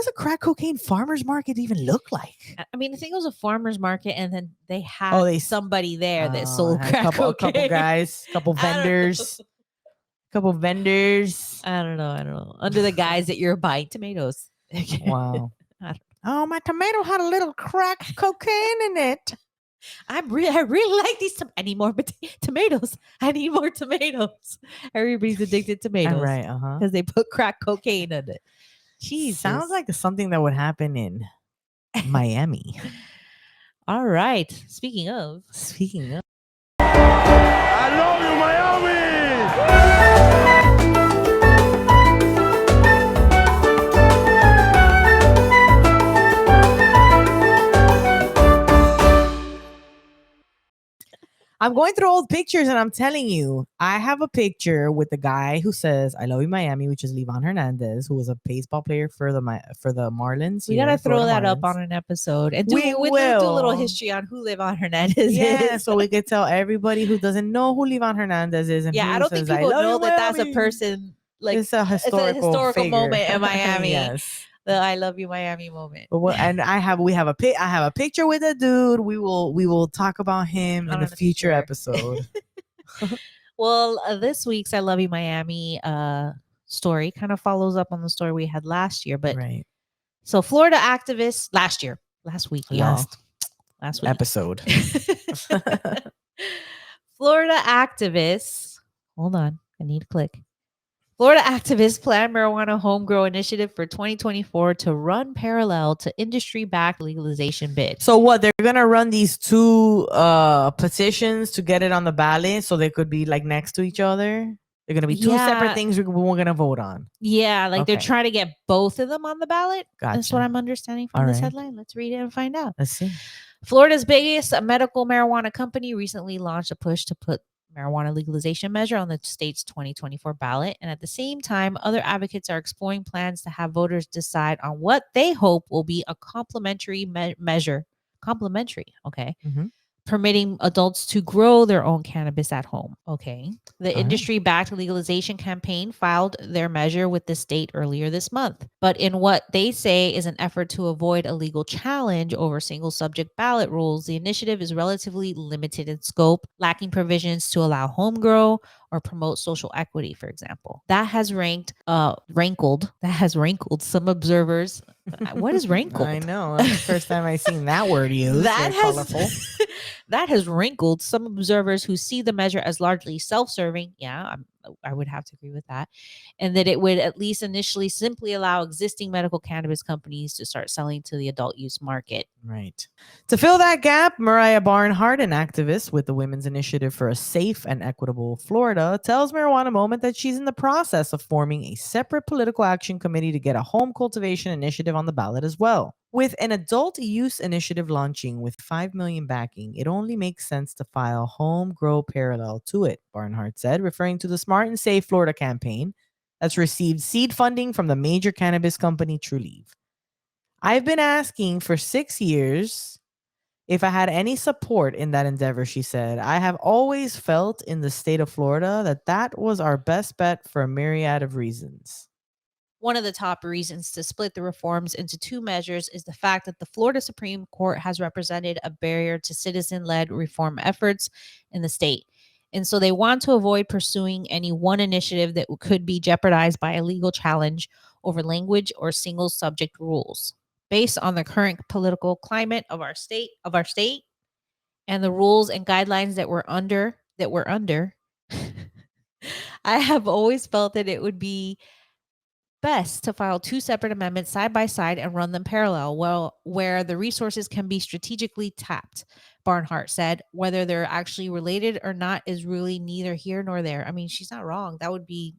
[SPEAKER 2] a crack cocaine farmers market even look like?
[SPEAKER 1] I mean, I think it was a farmers market, and then they had somebody there that sold crack cocaine.
[SPEAKER 2] A couple guys, couple vendors. Couple vendors.
[SPEAKER 1] I don't know. Under the guise that you're buying tomatoes.
[SPEAKER 2] Wow. Oh, my tomato had a little crack cocaine in it.
[SPEAKER 1] I really like these. I need more tomatoes. I need more tomatoes. Everybody's addicted to tomatoes,
[SPEAKER 2] right?
[SPEAKER 1] Because they put crack cocaine in it. Jeez,
[SPEAKER 2] sounds like something that would happen in Miami.
[SPEAKER 1] All right. Speaking of,
[SPEAKER 3] I love you, Miami.
[SPEAKER 2] I'm going through old pictures and I'm telling you, I have a picture with the guy who says "I love you, Miami," which is Levon Hernandez, who was a baseball player for the Marlins.
[SPEAKER 1] We gotta throw that up on an episode, and we will do a little history on who Levon Hernandez is.
[SPEAKER 2] So we could tell everybody who doesn't know who Levon Hernandez is. And
[SPEAKER 1] I don't think people know that that's a person. Like
[SPEAKER 2] it's a historical
[SPEAKER 1] moment in Miami.
[SPEAKER 2] Yes.
[SPEAKER 1] The "I love you, Miami" moment.
[SPEAKER 2] And I have a picture with a dude. We will talk about him in a future episode.
[SPEAKER 1] Well, this week's "I Love You, Miami" story kind of follows up on the story we had last year. But so Florida activists last week
[SPEAKER 2] episode.
[SPEAKER 1] Florida activists. Hold on, I need to click. Florida activists plan marijuana home grow initiative for 2024 to run parallel to industry-backed legalization bid.
[SPEAKER 2] So what? They're gonna run these two petitions to get it on the ballot, so they could be like next to each other. They're gonna be two separate things we're gonna vote on.
[SPEAKER 1] Yeah, like they're
[SPEAKER 2] Okay.
[SPEAKER 1] trying to get both of them on the ballot. That's what
[SPEAKER 2] Gotcha.
[SPEAKER 1] I'm understanding from
[SPEAKER 2] All
[SPEAKER 1] this
[SPEAKER 2] right.
[SPEAKER 1] headline. Let's read it and find out.
[SPEAKER 2] Let's see.
[SPEAKER 1] Florida's biggest medical marijuana company recently launched a push to put marijuana legalization measure on the state's 2024 ballot. And at the same time, other advocates are exploring plans to have voters decide on what they hope will be a complementary measure. Complementary, okay.
[SPEAKER 2] Mm-hmm.
[SPEAKER 1] Permitting adults to grow their own cannabis at home. Okay. The
[SPEAKER 2] All
[SPEAKER 1] industry-backed legalization campaign filed their measure with the state earlier this month. But in what they say is an effort to avoid a legal challenge over single subject ballot rules, the initiative is relatively limited in scope, lacking provisions to allow home grow or promote social equity, for example. That has rankled some observers. What is rankled?
[SPEAKER 2] I know. That's the first time I've seen that word used.
[SPEAKER 1] That
[SPEAKER 2] Very colorful.
[SPEAKER 1] that has wrinkled some observers who see the measure as largely self-serving. Yeah, I would have to agree with that. And that it would at least initially simply allow existing medical cannabis companies to start selling to the adult use market.
[SPEAKER 2] Right. To fill that gap, Moriah Barnhart, an activist with the Women's Initiative for a Safe and Equitable Florida, tells Marijuana Moment that she's in the process of forming a separate political action committee to get a home cultivation initiative on the ballot as well. With an adult use initiative launching with $5 million backing, it only makes sense to file home grow parallel to it, Barnhart said, referring to the Smart and Safe Florida campaign that's received seed funding from the major cannabis company Trulieve. I've been asking for 6 years if I had any support in that endeavor, she said. I have always felt in the state of Florida that was our best bet for a myriad of reasons.
[SPEAKER 1] One of the top reasons to split the reforms into two measures is the fact that the Florida Supreme Court has represented a barrier to citizen-led reform efforts in the state. And so they want to avoid pursuing any one initiative that could be jeopardized by a legal challenge over language or single subject rules. Based on the current political climate of our state and the rules and guidelines that we're under, I have always felt that it would be best to file two separate amendments side by side and run them parallel, where the resources can be strategically tapped. Barnhart said, whether they're actually related or not is really neither here nor there. I mean, she's not wrong. That would be,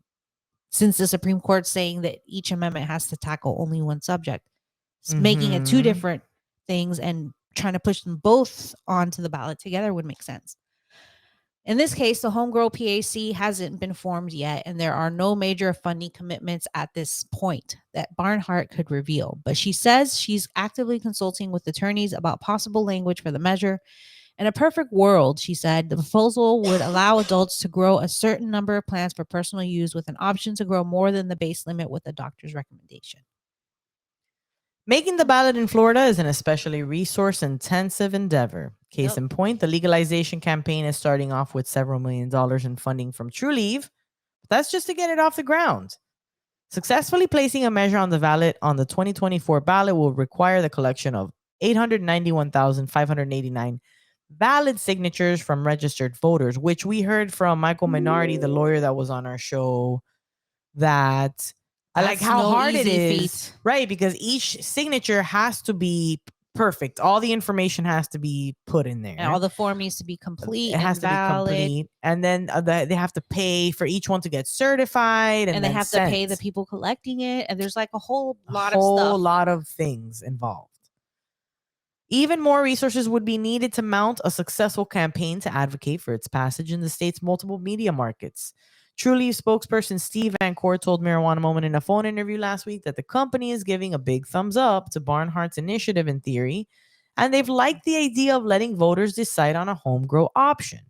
[SPEAKER 1] since the Supreme Court's saying that each amendment has to tackle only one subject, making it two different things and trying to push them both onto the ballot together would make sense. In this case, the Homegrow PAC hasn't been formed yet, and there are no major funding commitments at this point that Barnhart could reveal. But she says she's actively consulting with attorneys about possible language for the measure. In a perfect world, she said, the proposal would allow adults to grow a certain number of plants for personal use with an option to grow more than the base limit with a doctor's recommendation.
[SPEAKER 2] Making the ballot in Florida is an especially resource-intensive endeavor. Case in point, the legalization campaign is starting off with several $1 million in funding from Trulieve. That's just to get it off the ground. Successfully placing a measure on the ballot on the 2024 ballot will require the collection of 891,589 valid signatures from registered voters, which we heard from Michael Minardi, the lawyer that was on our show, that I like how hard it is, right? Because each signature has to be perfect. All the information has to be put in there.
[SPEAKER 1] And all the form needs to be complete.
[SPEAKER 2] It has to be complete. And then they have to pay for each one to get certified. And
[SPEAKER 1] they have to pay the people collecting it. And there's like a whole lot
[SPEAKER 2] of things involved. Even more resources would be needed to mount a successful campaign to advocate for its passage in the state's multiple media markets. Trulieve spokesperson Steve Van Court told Marijuana Moment in a phone interview last week that the company is giving a big thumbs up to Barnhart's initiative in theory, and they've liked the idea of letting voters decide on a home grow option.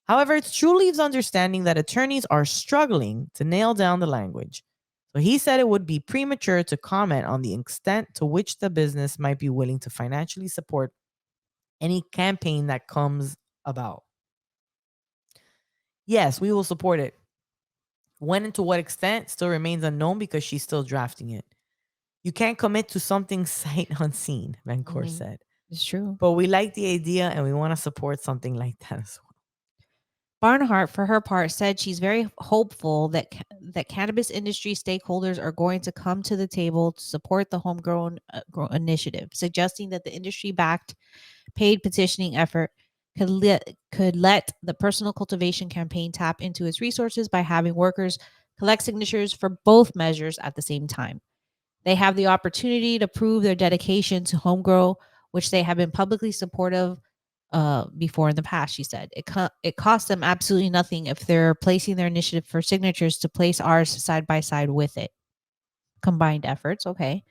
[SPEAKER 2] However, it's Trulieve's understanding that attorneys are struggling to nail down the language. So he said it would be premature to comment on the extent to which the business might be willing to financially support any campaign that comes about. Yes, we will support it. When and to what extent still remains unknown because she's still drafting it. You can't commit to something sight unseen, Van Court said.
[SPEAKER 1] It's true.
[SPEAKER 2] But we like the idea and we want to support something like that as well.
[SPEAKER 1] Barnhart, for her part, said she's very hopeful that that cannabis industry stakeholders are going to come to the table to support the homegrown initiative, suggesting that the industry-backed paid petitioning effort could let the personal cultivation campaign tap into its resources by having workers collect signatures for both measures at the same time. They have the opportunity to prove their dedication to home grow, which they have been publicly supportive before in the past. She said it costs them absolutely nothing if they're placing their initiative for signatures to place ours side by side with it. Combined efforts, okay.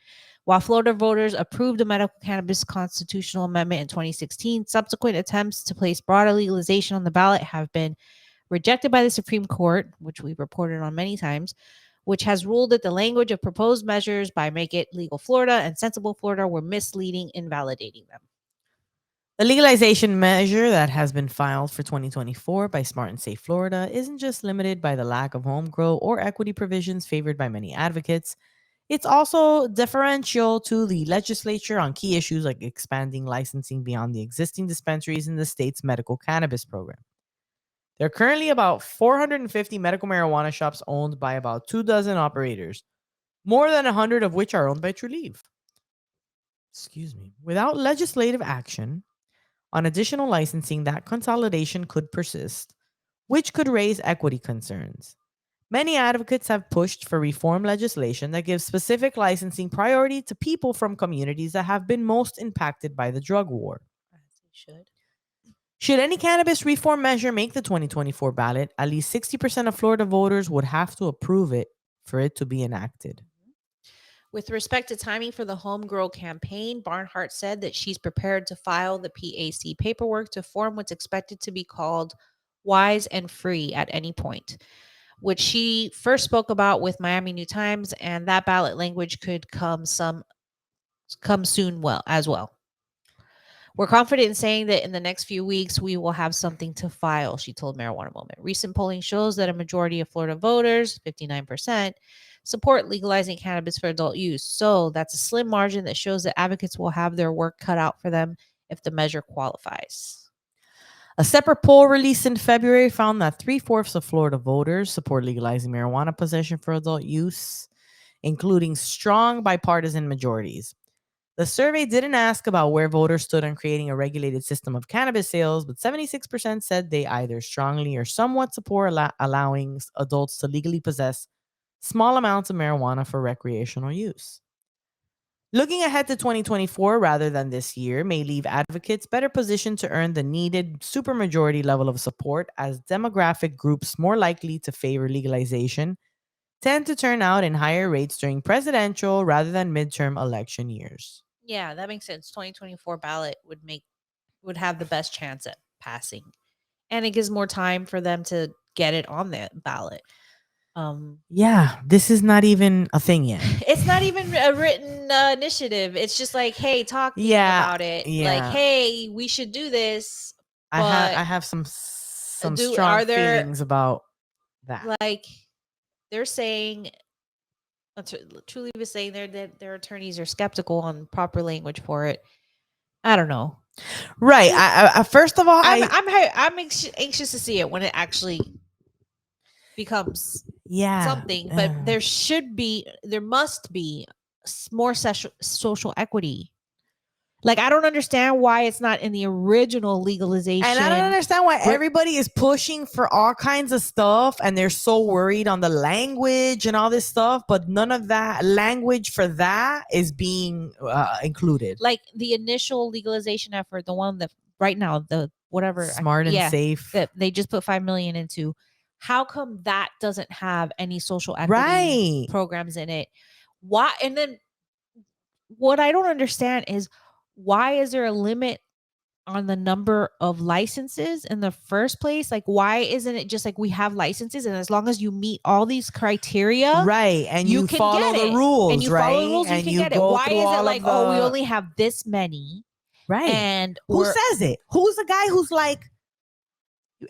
[SPEAKER 1] While Florida voters approved a medical cannabis constitutional amendment in 2016, subsequent attempts to place broader legalization on the ballot have been rejected by the Supreme Court, which we've reported on many times, which has ruled that the language of proposed measures by Make It Legal Florida and Sensible Florida were misleading, invalidating them.
[SPEAKER 2] The legalization measure that has been filed for 2024 by Smart and Safe Florida isn't just limited by the lack of home grow or equity provisions favored by many advocates. It's also deferential to the legislature on key issues like expanding licensing beyond the existing dispensaries in the state's medical cannabis program. There are currently about 450 medical marijuana shops owned by about 24 operators, more than 100 of which are owned by Trulieve. Excuse me. Without legislative action on additional licensing, that consolidation could persist, which could raise equity concerns. Many advocates have pushed for reform legislation that gives specific licensing priority to people from communities that have been most impacted by the drug war. Should any cannabis reform measure make the 2024 ballot, at least 60% of Florida voters would have to approve it for it to be enacted.
[SPEAKER 1] With respect to timing for the home grow campaign, Barnhart said that she's prepared to file the PAC paperwork to form what's expected to be called Wise and Free at any point, which she first spoke about with Miami New Times, and that ballot language could come soon as well. We're confident in saying that in the next few weeks, we will have something to file, she told Marijuana Moment. Recent polling shows that a majority of Florida voters, 59%, support legalizing cannabis for adult use. So that's a slim margin that shows that advocates will have their work cut out for them if the measure qualifies.
[SPEAKER 2] A separate poll released in February found that 3/4 of Florida voters support legalizing marijuana possession for adult use, including strong bipartisan majorities. The survey didn't ask about where voters stood on creating a regulated system of cannabis sales, but 76% said they either strongly or somewhat support allowing adults to legally possess small amounts of marijuana for recreational use. Looking ahead to 2024 rather than this year may leave advocates better positioned to earn the needed supermajority level of support, as demographic groups more likely to favor legalization tend to turn out in higher rates during presidential rather than midterm election years.
[SPEAKER 1] Yeah, that makes sense. 2024 ballot would have the best chance at passing. And it gives more time for them to get it on that ballot.
[SPEAKER 2] Yeah, this is not even a thing yet.
[SPEAKER 1] It's not even a written initiative. It's just like, hey, talking about it. Like, hey, we should do this.
[SPEAKER 2] I have some strong feelings about that.
[SPEAKER 1] Like, they're saying, Trulieve is saying that their attorneys are skeptical on proper language for it. I don't know.
[SPEAKER 2] Right. I first of all,
[SPEAKER 1] I'm anxious to see it when it actually becomes something. But there must be more social equity. Like, I don't understand why it's not in the original legalization.
[SPEAKER 2] And I don't understand why everybody is pushing for all kinds of stuff and they're so worried on the language and all this stuff, but none of that language for that is being included.
[SPEAKER 1] Like the initial legalization effort, the one that right now, the whatever
[SPEAKER 2] Smart and Safe
[SPEAKER 1] that they just put $5 million into. How come that doesn't have any social equity programs in it? Why? And then what I don't understand is, why is there a limit on the number of licenses in the first place? Like, why isn't it just like we have licenses and as long as you meet all these criteria,
[SPEAKER 2] and you can follow the rules,
[SPEAKER 1] and you follow the rules, you can get it. Why is it like, oh, we only have this many?
[SPEAKER 2] Right.
[SPEAKER 1] And
[SPEAKER 2] who says it? Who's the guy who's like,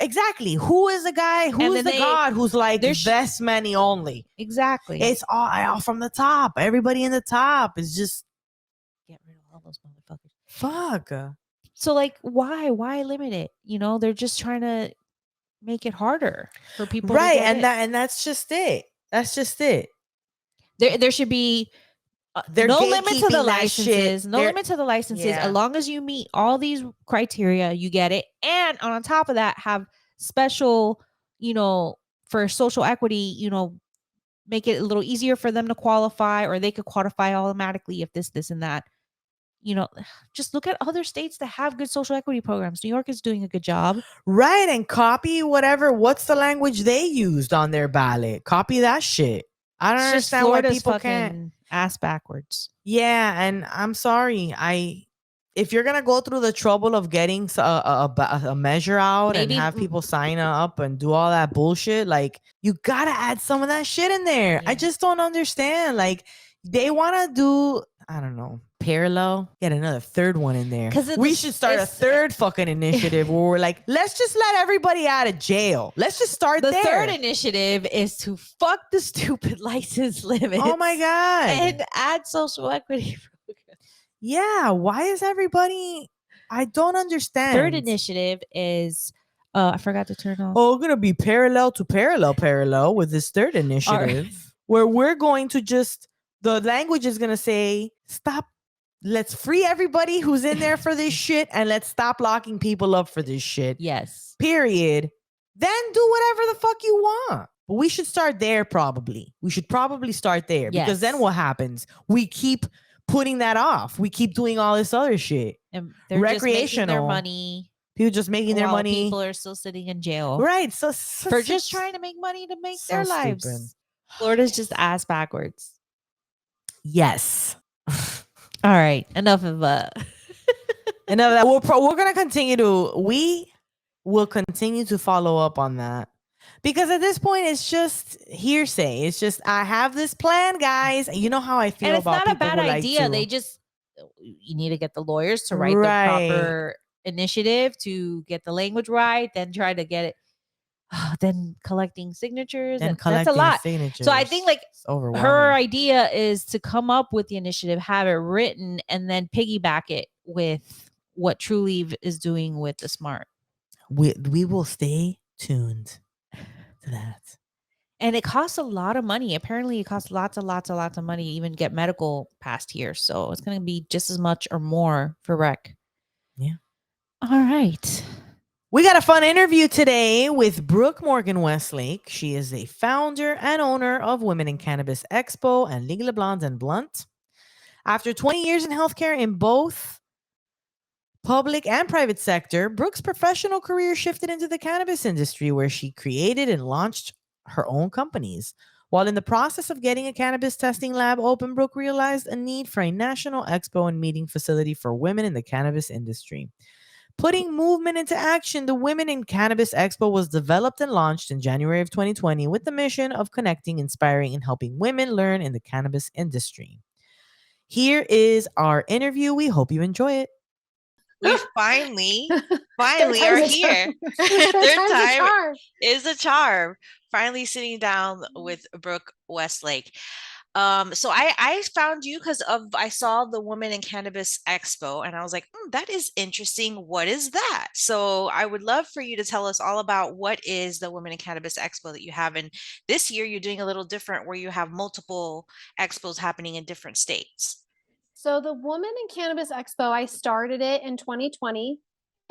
[SPEAKER 2] exactly, who is the guy, who's the god who's like, this many only?
[SPEAKER 1] Exactly.
[SPEAKER 2] It's all from the top. Everybody in the top is just
[SPEAKER 1] get rid of all those motherfuckers.
[SPEAKER 2] Fuck.
[SPEAKER 1] So like, why limit it? You know, they're just trying to make it harder for people
[SPEAKER 2] Right.
[SPEAKER 1] to get
[SPEAKER 2] And
[SPEAKER 1] in.
[SPEAKER 2] that's just it. That's just it.
[SPEAKER 1] There should be
[SPEAKER 2] They're
[SPEAKER 1] no limit to the
[SPEAKER 2] gatekeeping that shit.
[SPEAKER 1] licenses. No limit to the licenses.
[SPEAKER 2] Yeah.
[SPEAKER 1] As long as you meet all these criteria, you get it. And on top of that, have special, for social equity, make it a little easier for them to qualify, or they could qualify automatically if this, and that. Just look at other states that have good social equity programs. New York is doing a good job.
[SPEAKER 2] Right. And copy what's the language they used on their ballot. Copy that shit. I don't understand why people can't.
[SPEAKER 1] Ass backwards.
[SPEAKER 2] Yeah, and I'm sorry. If you're gonna go through the trouble of getting a measure out and have people sign up and do all that bullshit, like, you gotta add some of that shit in there. I just don't understand. Like, they want to do, I don't know, parallel, get another third one in there. We should start a third fucking initiative where we're like, let's just let everybody out of jail. Let's just start there.
[SPEAKER 1] The third initiative is to fuck the stupid license limits.
[SPEAKER 2] Oh my God.
[SPEAKER 1] And add social equity programs.
[SPEAKER 2] Yeah, why is everybody, I don't understand.
[SPEAKER 1] Third initiative is I forgot to turn off.
[SPEAKER 2] Oh, we're gonna be parallel with this third initiative where we're going to just, the language is gonna say, stop, let's free everybody who's in there for this shit, and let's stop locking people up for this shit.
[SPEAKER 1] Yes.
[SPEAKER 2] Period. Then do whatever the fuck you want. But we should start there probably. We should probably start there.
[SPEAKER 1] Yes.
[SPEAKER 2] Because then what happens? We keep putting that off. We keep doing all this other shit.
[SPEAKER 1] And they're recreational. Just making their money.
[SPEAKER 2] People just making their money.
[SPEAKER 1] People are still sitting in jail.
[SPEAKER 2] Right. So
[SPEAKER 1] for just trying to make money to make
[SPEAKER 2] so
[SPEAKER 1] their lives.
[SPEAKER 2] Stupid.
[SPEAKER 1] Florida's just ass backwards.
[SPEAKER 2] Yes.
[SPEAKER 1] All right. Enough of that.
[SPEAKER 2] We're gonna we will continue to follow up on that. Because at this point, it's just hearsay. It's just, I have this plan, guys. You know how I feel about people. And it's not a bad idea.
[SPEAKER 1] They just, you need to get the lawyers to write the proper initiative, to get the language right, then try to get it, then collecting signatures. And that's a lot. So I think her idea is to come up with the initiative, have it written, and then piggyback it with what Trulieve is doing with the Smart.
[SPEAKER 2] We will stay tuned to that.
[SPEAKER 1] And it costs a lot of money. Apparently, it costs lots of money to even get medical passed here. So it's going to be just as much or more for rec.
[SPEAKER 2] Yeah.
[SPEAKER 1] All right.
[SPEAKER 2] We got a fun interview today with Brooke Westlake. She is a founder and owner of Women in Cannabis Expo and Ligue Blonde and Blunt. After 20 years in healthcare in both public and private sector, Brooke's professional career shifted into the cannabis industry, where she created and launched her own companies. While in the process of getting a cannabis testing lab open, Brooke realized a need for a national expo and meeting facility for women in the cannabis industry. Putting movement into action, the Women in Cannabis Expo was developed and launched in January of 2020 with the mission of connecting, inspiring, and helping women learn in the cannabis industry. Here is our interview. We hope you enjoy it.
[SPEAKER 4] We finally are here. Third time is a charm. Finally sitting down with Brooke Westlake. So I found you because I saw the Women in Cannabis Expo, and I was like, that is interesting. What is that? So I would love for you to tell us all about what is the Women in Cannabis Expo that you have. And this year you're doing a little different, where you have multiple expos happening in different states.
[SPEAKER 5] So the Women in Cannabis Expo, I started it in 2020,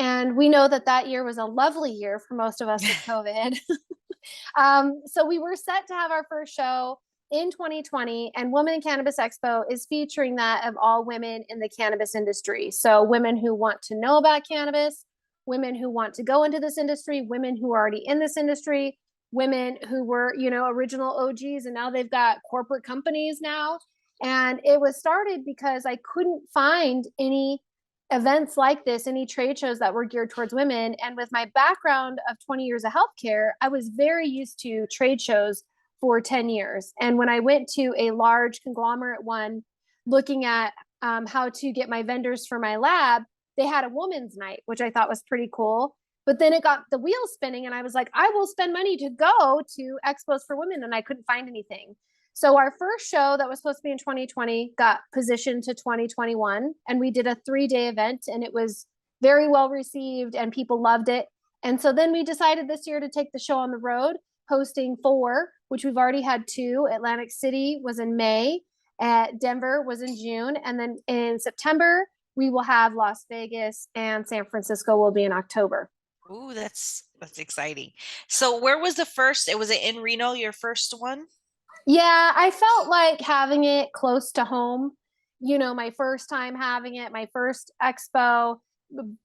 [SPEAKER 5] and we know that year was a lovely year for most of us with COVID. So we were set to have our first show in 2020, and Women in Cannabis Expo is featuring that of all women in the cannabis industry. So women who want to know about cannabis, women who want to go into this industry, women who are already in this industry, women who were, original OGs, and now they've got corporate companies now. And it was started because I couldn't find any events like this, any trade shows that were geared towards women. And with my background of 20 years of healthcare, I was very used to trade shows for 10 years. And when I went to a large conglomerate one, looking at how to get my vendors for my lab, they had a women's night, which I thought was pretty cool. But then it got the wheels spinning, and I was like, I will spend money to go to expos for women, and I couldn't find anything. So our first show that was supposed to be in 2020 got positioned to 2021, and we did a 3-day event, and it was very well received and people loved it. And so then we decided this year to take the show on the road, hosting 4, which we've already had 2. Atlantic City was in May, Denver was in June, and then in September we will have Las Vegas, and San Francisco will be in October.
[SPEAKER 4] Ooh, that's exciting. So where was the first? Was it in Reno, your first one?
[SPEAKER 5] Yeah, I felt like having it close to home. My first time having it, my first expo,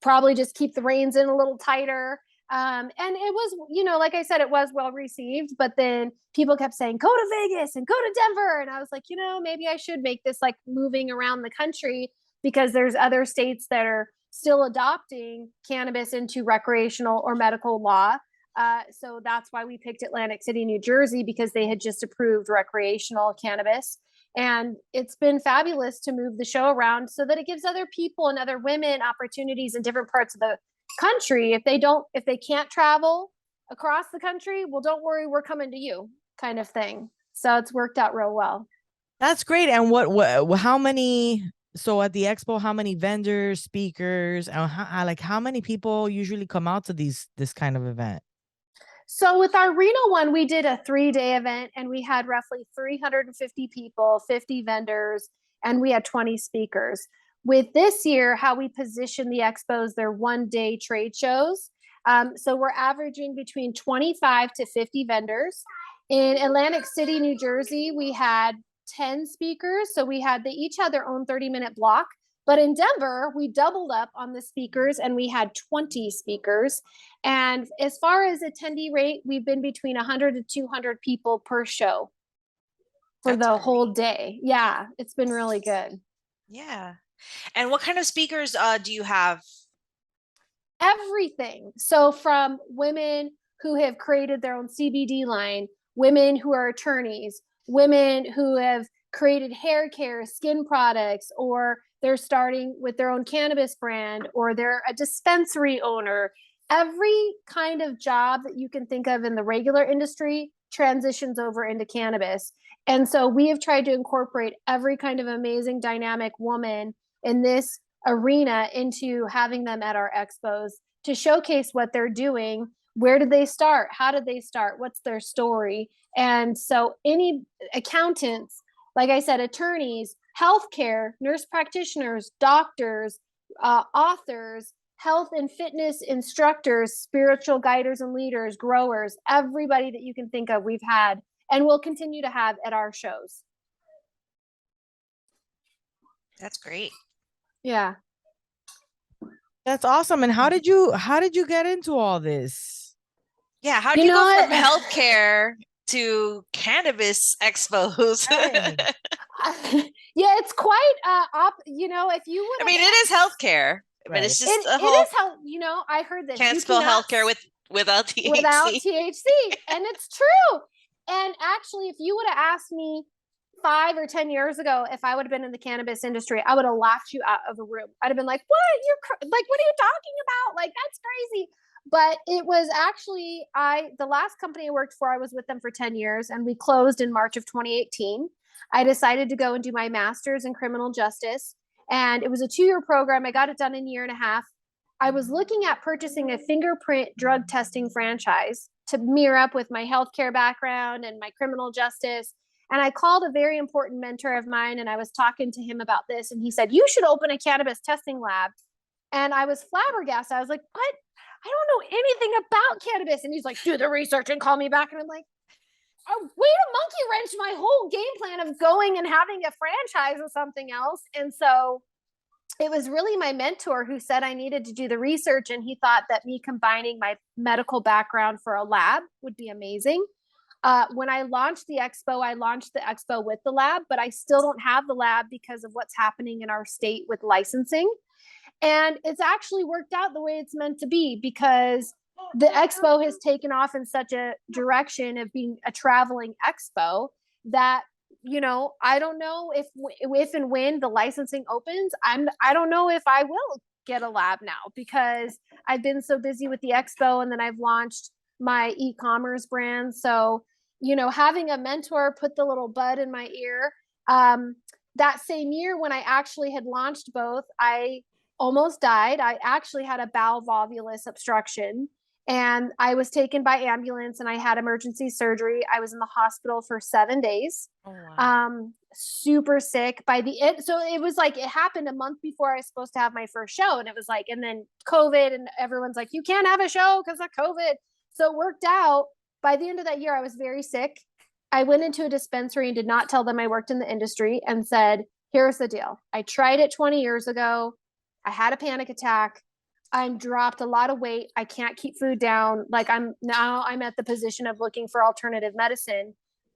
[SPEAKER 5] probably just keep the reins in a little tighter. And it was, like I said, it was well received, but then people kept saying, go to Vegas and go to Denver. And I was like, maybe I should make this like moving around the country, because there's other states that are still adopting cannabis into recreational or medical law. So that's why we picked Atlantic City, New Jersey, because they had just approved recreational cannabis. And it's been fabulous to move the show around so that it gives other people and other women opportunities in different parts of the country. If they can't travel across the country, well, don't worry, we're coming to you, kind of thing. So it's worked out real well.
[SPEAKER 2] That's great. And how many, so at the expo, how many vendors, speakers, and how many people usually come out to this kind of event?
[SPEAKER 5] So with our Reno one, we did a 3-day event, and we had roughly 350 people, 50 vendors, and we had 20 speakers. With this year, how we position the expos, they're 1-day trade shows. So we're averaging between 25 to 50 vendors. In Atlantic City, New Jersey, we had 10 speakers. So they each had their own 30-minute block. But in Denver, we doubled up on the speakers, and we had 20 speakers. And as far as attendee rate, we've been between 100 to 200 people per show for the whole day. Yeah, it's been really good.
[SPEAKER 4] Yeah. And what kind of speakers do you have?
[SPEAKER 5] Everything. So from women who have created their own CBD line, women who are attorneys, women who have created hair care, skin products, or they're starting with their own cannabis brand, or they're a dispensary owner. Every kind of job that you can think of in the regular industry transitions over into cannabis. And so we have tried to incorporate every kind of amazing dynamic woman in this arena into having them at our expos to showcase what they're doing. Where did they start? How did they start? What's their story? And so any accountants, like I said, attorneys, healthcare, nurse practitioners, doctors, authors, health and fitness instructors, spiritual guiders and leaders, growers, everybody that you can think of, we've had and will continue to have at our shows.
[SPEAKER 4] That's great.
[SPEAKER 5] Yeah.
[SPEAKER 2] That's awesome. And how did you get into all this?
[SPEAKER 4] Yeah, how do you go from healthcare to cannabis expos?
[SPEAKER 5] Yeah, it's quite if you would,
[SPEAKER 4] I mean, it is healthcare, but it's just
[SPEAKER 5] it is health. I heard that
[SPEAKER 4] can't spell healthcare without THC.
[SPEAKER 5] Without THC, and it's true. And actually, if you would have asked me 5 or 10 years ago if I would have been in the cannabis industry, I would have laughed you out of the room. I'd have been like, "What? What are you talking about? Like, that's crazy." But it was actually the last company I worked for, I was with them for 10 years, and we closed in March of 2018. I decided to go and do my master's in criminal justice, and it was a 2-year program. I got it done in a year and a half. I was looking at purchasing a fingerprint drug testing franchise to mirror up with my healthcare background and my criminal justice. And I called a very important mentor of mine, and I was talking to him about this. And he said, you should open a cannabis testing lab. And I was flabbergasted. I was like, what? I don't know anything about cannabis. And he's like, do the research and call me back. And I'm like, oh, way to monkey wrench my whole game plan of going and having a franchise or something else. And so it was really my mentor who said I needed to do the research, and he thought that me combining my medical background for a lab would be amazing. When I launched the expo with the lab, but I still don't have the lab because of what's happening in our state with licensing. And it's actually worked out the way it's meant to be, because the expo has taken off in such a direction of being a traveling expo that I don't know if and when the licensing opens, I don't know if I will get a lab now, because I've been so busy with the expo, and then I've launched my e-commerce brand. So, having a mentor put the little bud in my ear. That same year when I actually had launched both, I almost died. I actually had a bowel volvulus obstruction. and I was taken by ambulance and I had emergency surgery. I was in the hospital for 7 days.
[SPEAKER 4] Oh, wow.
[SPEAKER 5] Super sick by the end. So it was like, it happened a month before I was supposed to have my first show. And it was like, and then COVID, and everyone's like, you can't have a show because of COVID. So it worked out. By the end of that year, I was very sick. I went into a dispensary and did not tell them I worked in the industry and said, here's the deal. I tried it 20 years ago. I had a panic attack. I'm dropped a lot of weight. I can't keep food down. Like I'm at the position of looking for alternative medicine.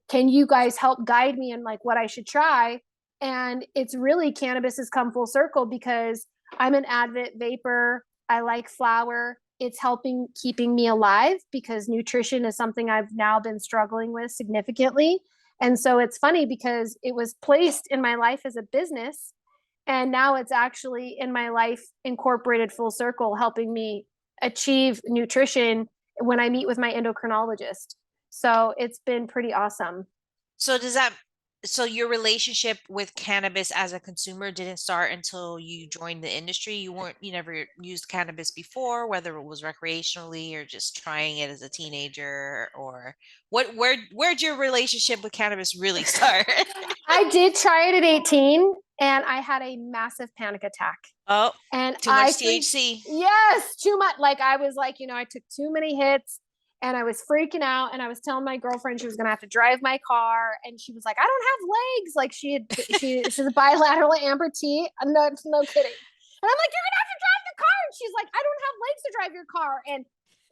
[SPEAKER 5] Can you guys help guide me in like what I should try? And it's really, cannabis has come full circle because I'm an avid vapor. I like flower. It's helping keeping me alive because nutrition is something I've now been struggling with significantly. And so it's funny because it was placed in my life as a business, and now it's actually in my life incorporated full circle, helping me achieve nutrition when I meet with my endocrinologist. So it's been pretty awesome.
[SPEAKER 4] So your relationship with cannabis as a consumer didn't start until you joined the industry? You never used cannabis before, whether it was recreationally or just trying it as a teenager, or where'd your relationship with cannabis really start?
[SPEAKER 5] I did try it at 18 and I had a massive panic attack.
[SPEAKER 4] Oh,
[SPEAKER 5] And
[SPEAKER 4] too much THC.
[SPEAKER 5] Yes, too much. Like I was like, I took too many hits and I was freaking out, and I was telling my girlfriend she was going to have to drive my car, and she was like, I don't have legs. Like she's a bilateral amputee. No kidding. And I'm like, you're going to have to drive the car. And she's like, I don't have legs to drive your car. And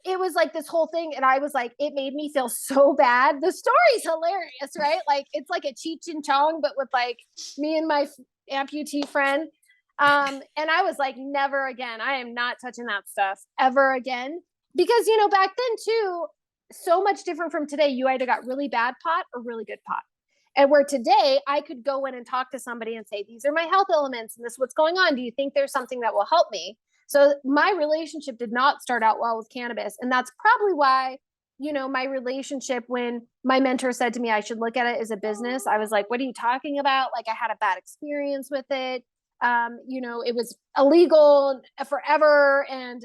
[SPEAKER 5] it was like this whole thing. And I was like, it made me feel so bad. The story's hilarious, right? Like it's like a Cheech and Chong, but with like me and my amputee friend. And I was like, never again. I am not touching that stuff ever again. Because, back then too, so much different from today. You either got really bad pot or really good pot. And where today I could go in and talk to somebody and say, these are my health elements and this is what's going on. Do you think there's something that will help me? So my relationship did not start out well with cannabis. And that's probably why, my relationship, when my mentor said to me, I should look at it as a business, I was like, what are you talking about? Like I had a bad experience with it. It was illegal forever. And,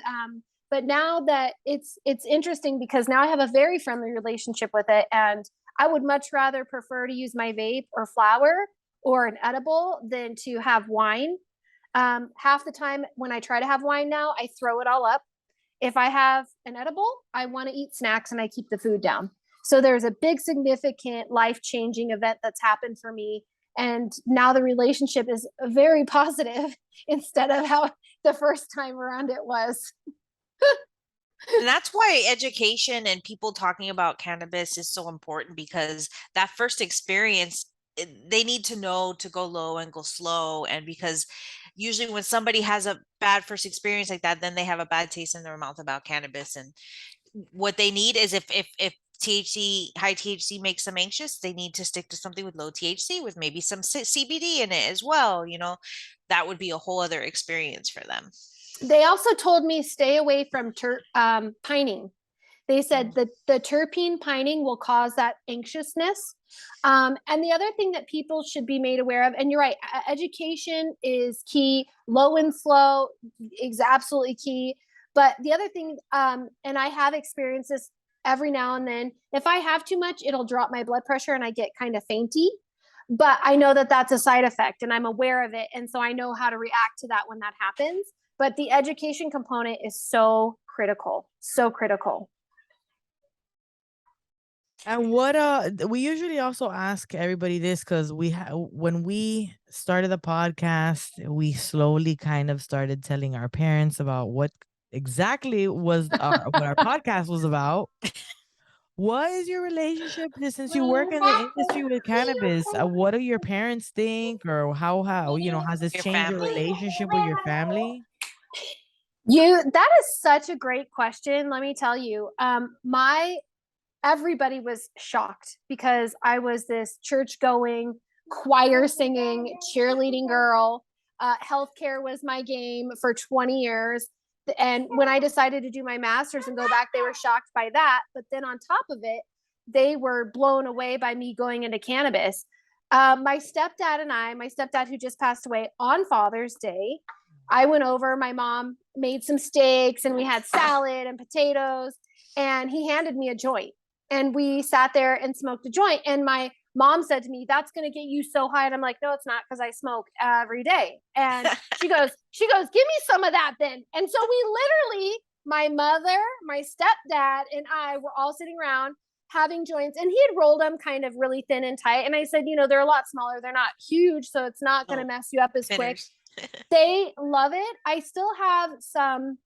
[SPEAKER 5] but now that it's interesting because now I have a very friendly relationship with it. And I would much rather prefer to use my vape or flower or an edible than to have wine. Half the time when I try to have wine now, I throw it all up. If I have an edible, I want to eat snacks and I keep the food down. So there's a big, significant, life-changing event that's happened for me. And now the relationship is very positive instead of how the first time around it was.
[SPEAKER 4] And that's why education and people talking about cannabis is so important, because that first experience, they need to know to go low and go slow. And because usually when somebody has a bad first experience like that, then they have a bad taste in their mouth about cannabis. And what they need is if high THC makes them anxious, they need to stick to something with low THC with maybe some CBD in it as well. That would be a whole other experience for them.
[SPEAKER 5] They also told me stay away from pining. They said that the terpene pining will cause that anxiousness. And the other thing that people should be made aware of, and you're right, education is key. Low and slow is absolutely key. But the other thing, and I have experienced this every now and then, if I have too much, it'll drop my blood pressure and I get kind of fainty. But I know that that's a side effect and I'm aware of it. And so I know how to react to that when that happens. But the education component is so critical, so critical.
[SPEAKER 2] And what we usually also ask everybody this, because when we started the podcast, we slowly kind of started telling our parents about what exactly was what our podcast was about. What is your relationship since you work in the industry with cannabis? What do your parents think, or how has this
[SPEAKER 4] Your
[SPEAKER 2] changed your
[SPEAKER 4] family.
[SPEAKER 2] relationship with your family?
[SPEAKER 5] That is such a great question. Let me tell you, everybody was shocked because I was this church going, choir singing, cheerleading girl. Healthcare was my game for 20 years. And when I decided to do my master's and go back, they were shocked by that. But then on top of it, they were blown away by me going into cannabis. My stepdad who just passed away on Father's Day, I went over, my mom made some steaks and we had salad and potatoes. and he handed me a joint, and we sat there and smoked a joint. And my mom said to me, "That's going to get you so high." And I'm like, "No, it's not, because I smoke every day." And she goes, "Give me some of that then." And so we literally, my mother, my stepdad, and I were all sitting around having joints, and he had rolled them kind of really thin and tight. And I said, they're a lot smaller. They're not huge, so it's not going to mess you up as quick. They love it. I still have some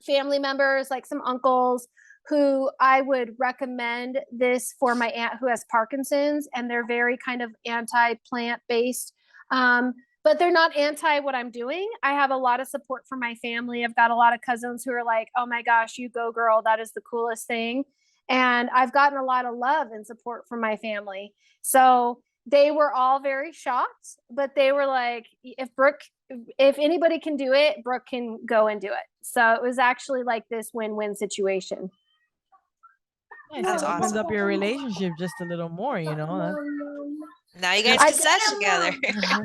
[SPEAKER 5] family members, like some uncles, who I would recommend this for. My aunt who has Parkinson's, and they're very kind of anti-plant based. But they're not anti what I'm doing. I have a lot of support from my family. I've got a lot of cousins who are like, "Oh my gosh, you go girl. That is the coolest thing." And I've gotten a lot of love and support from my family. So they were all very shocked, but they were like, if anybody can do it, Brooke can go and do it. So it was actually like this win-win situation.
[SPEAKER 2] Nice.
[SPEAKER 4] That's
[SPEAKER 2] It opens
[SPEAKER 4] awesome.
[SPEAKER 2] up your relationship just a little more,
[SPEAKER 4] Now you guys can sesh together.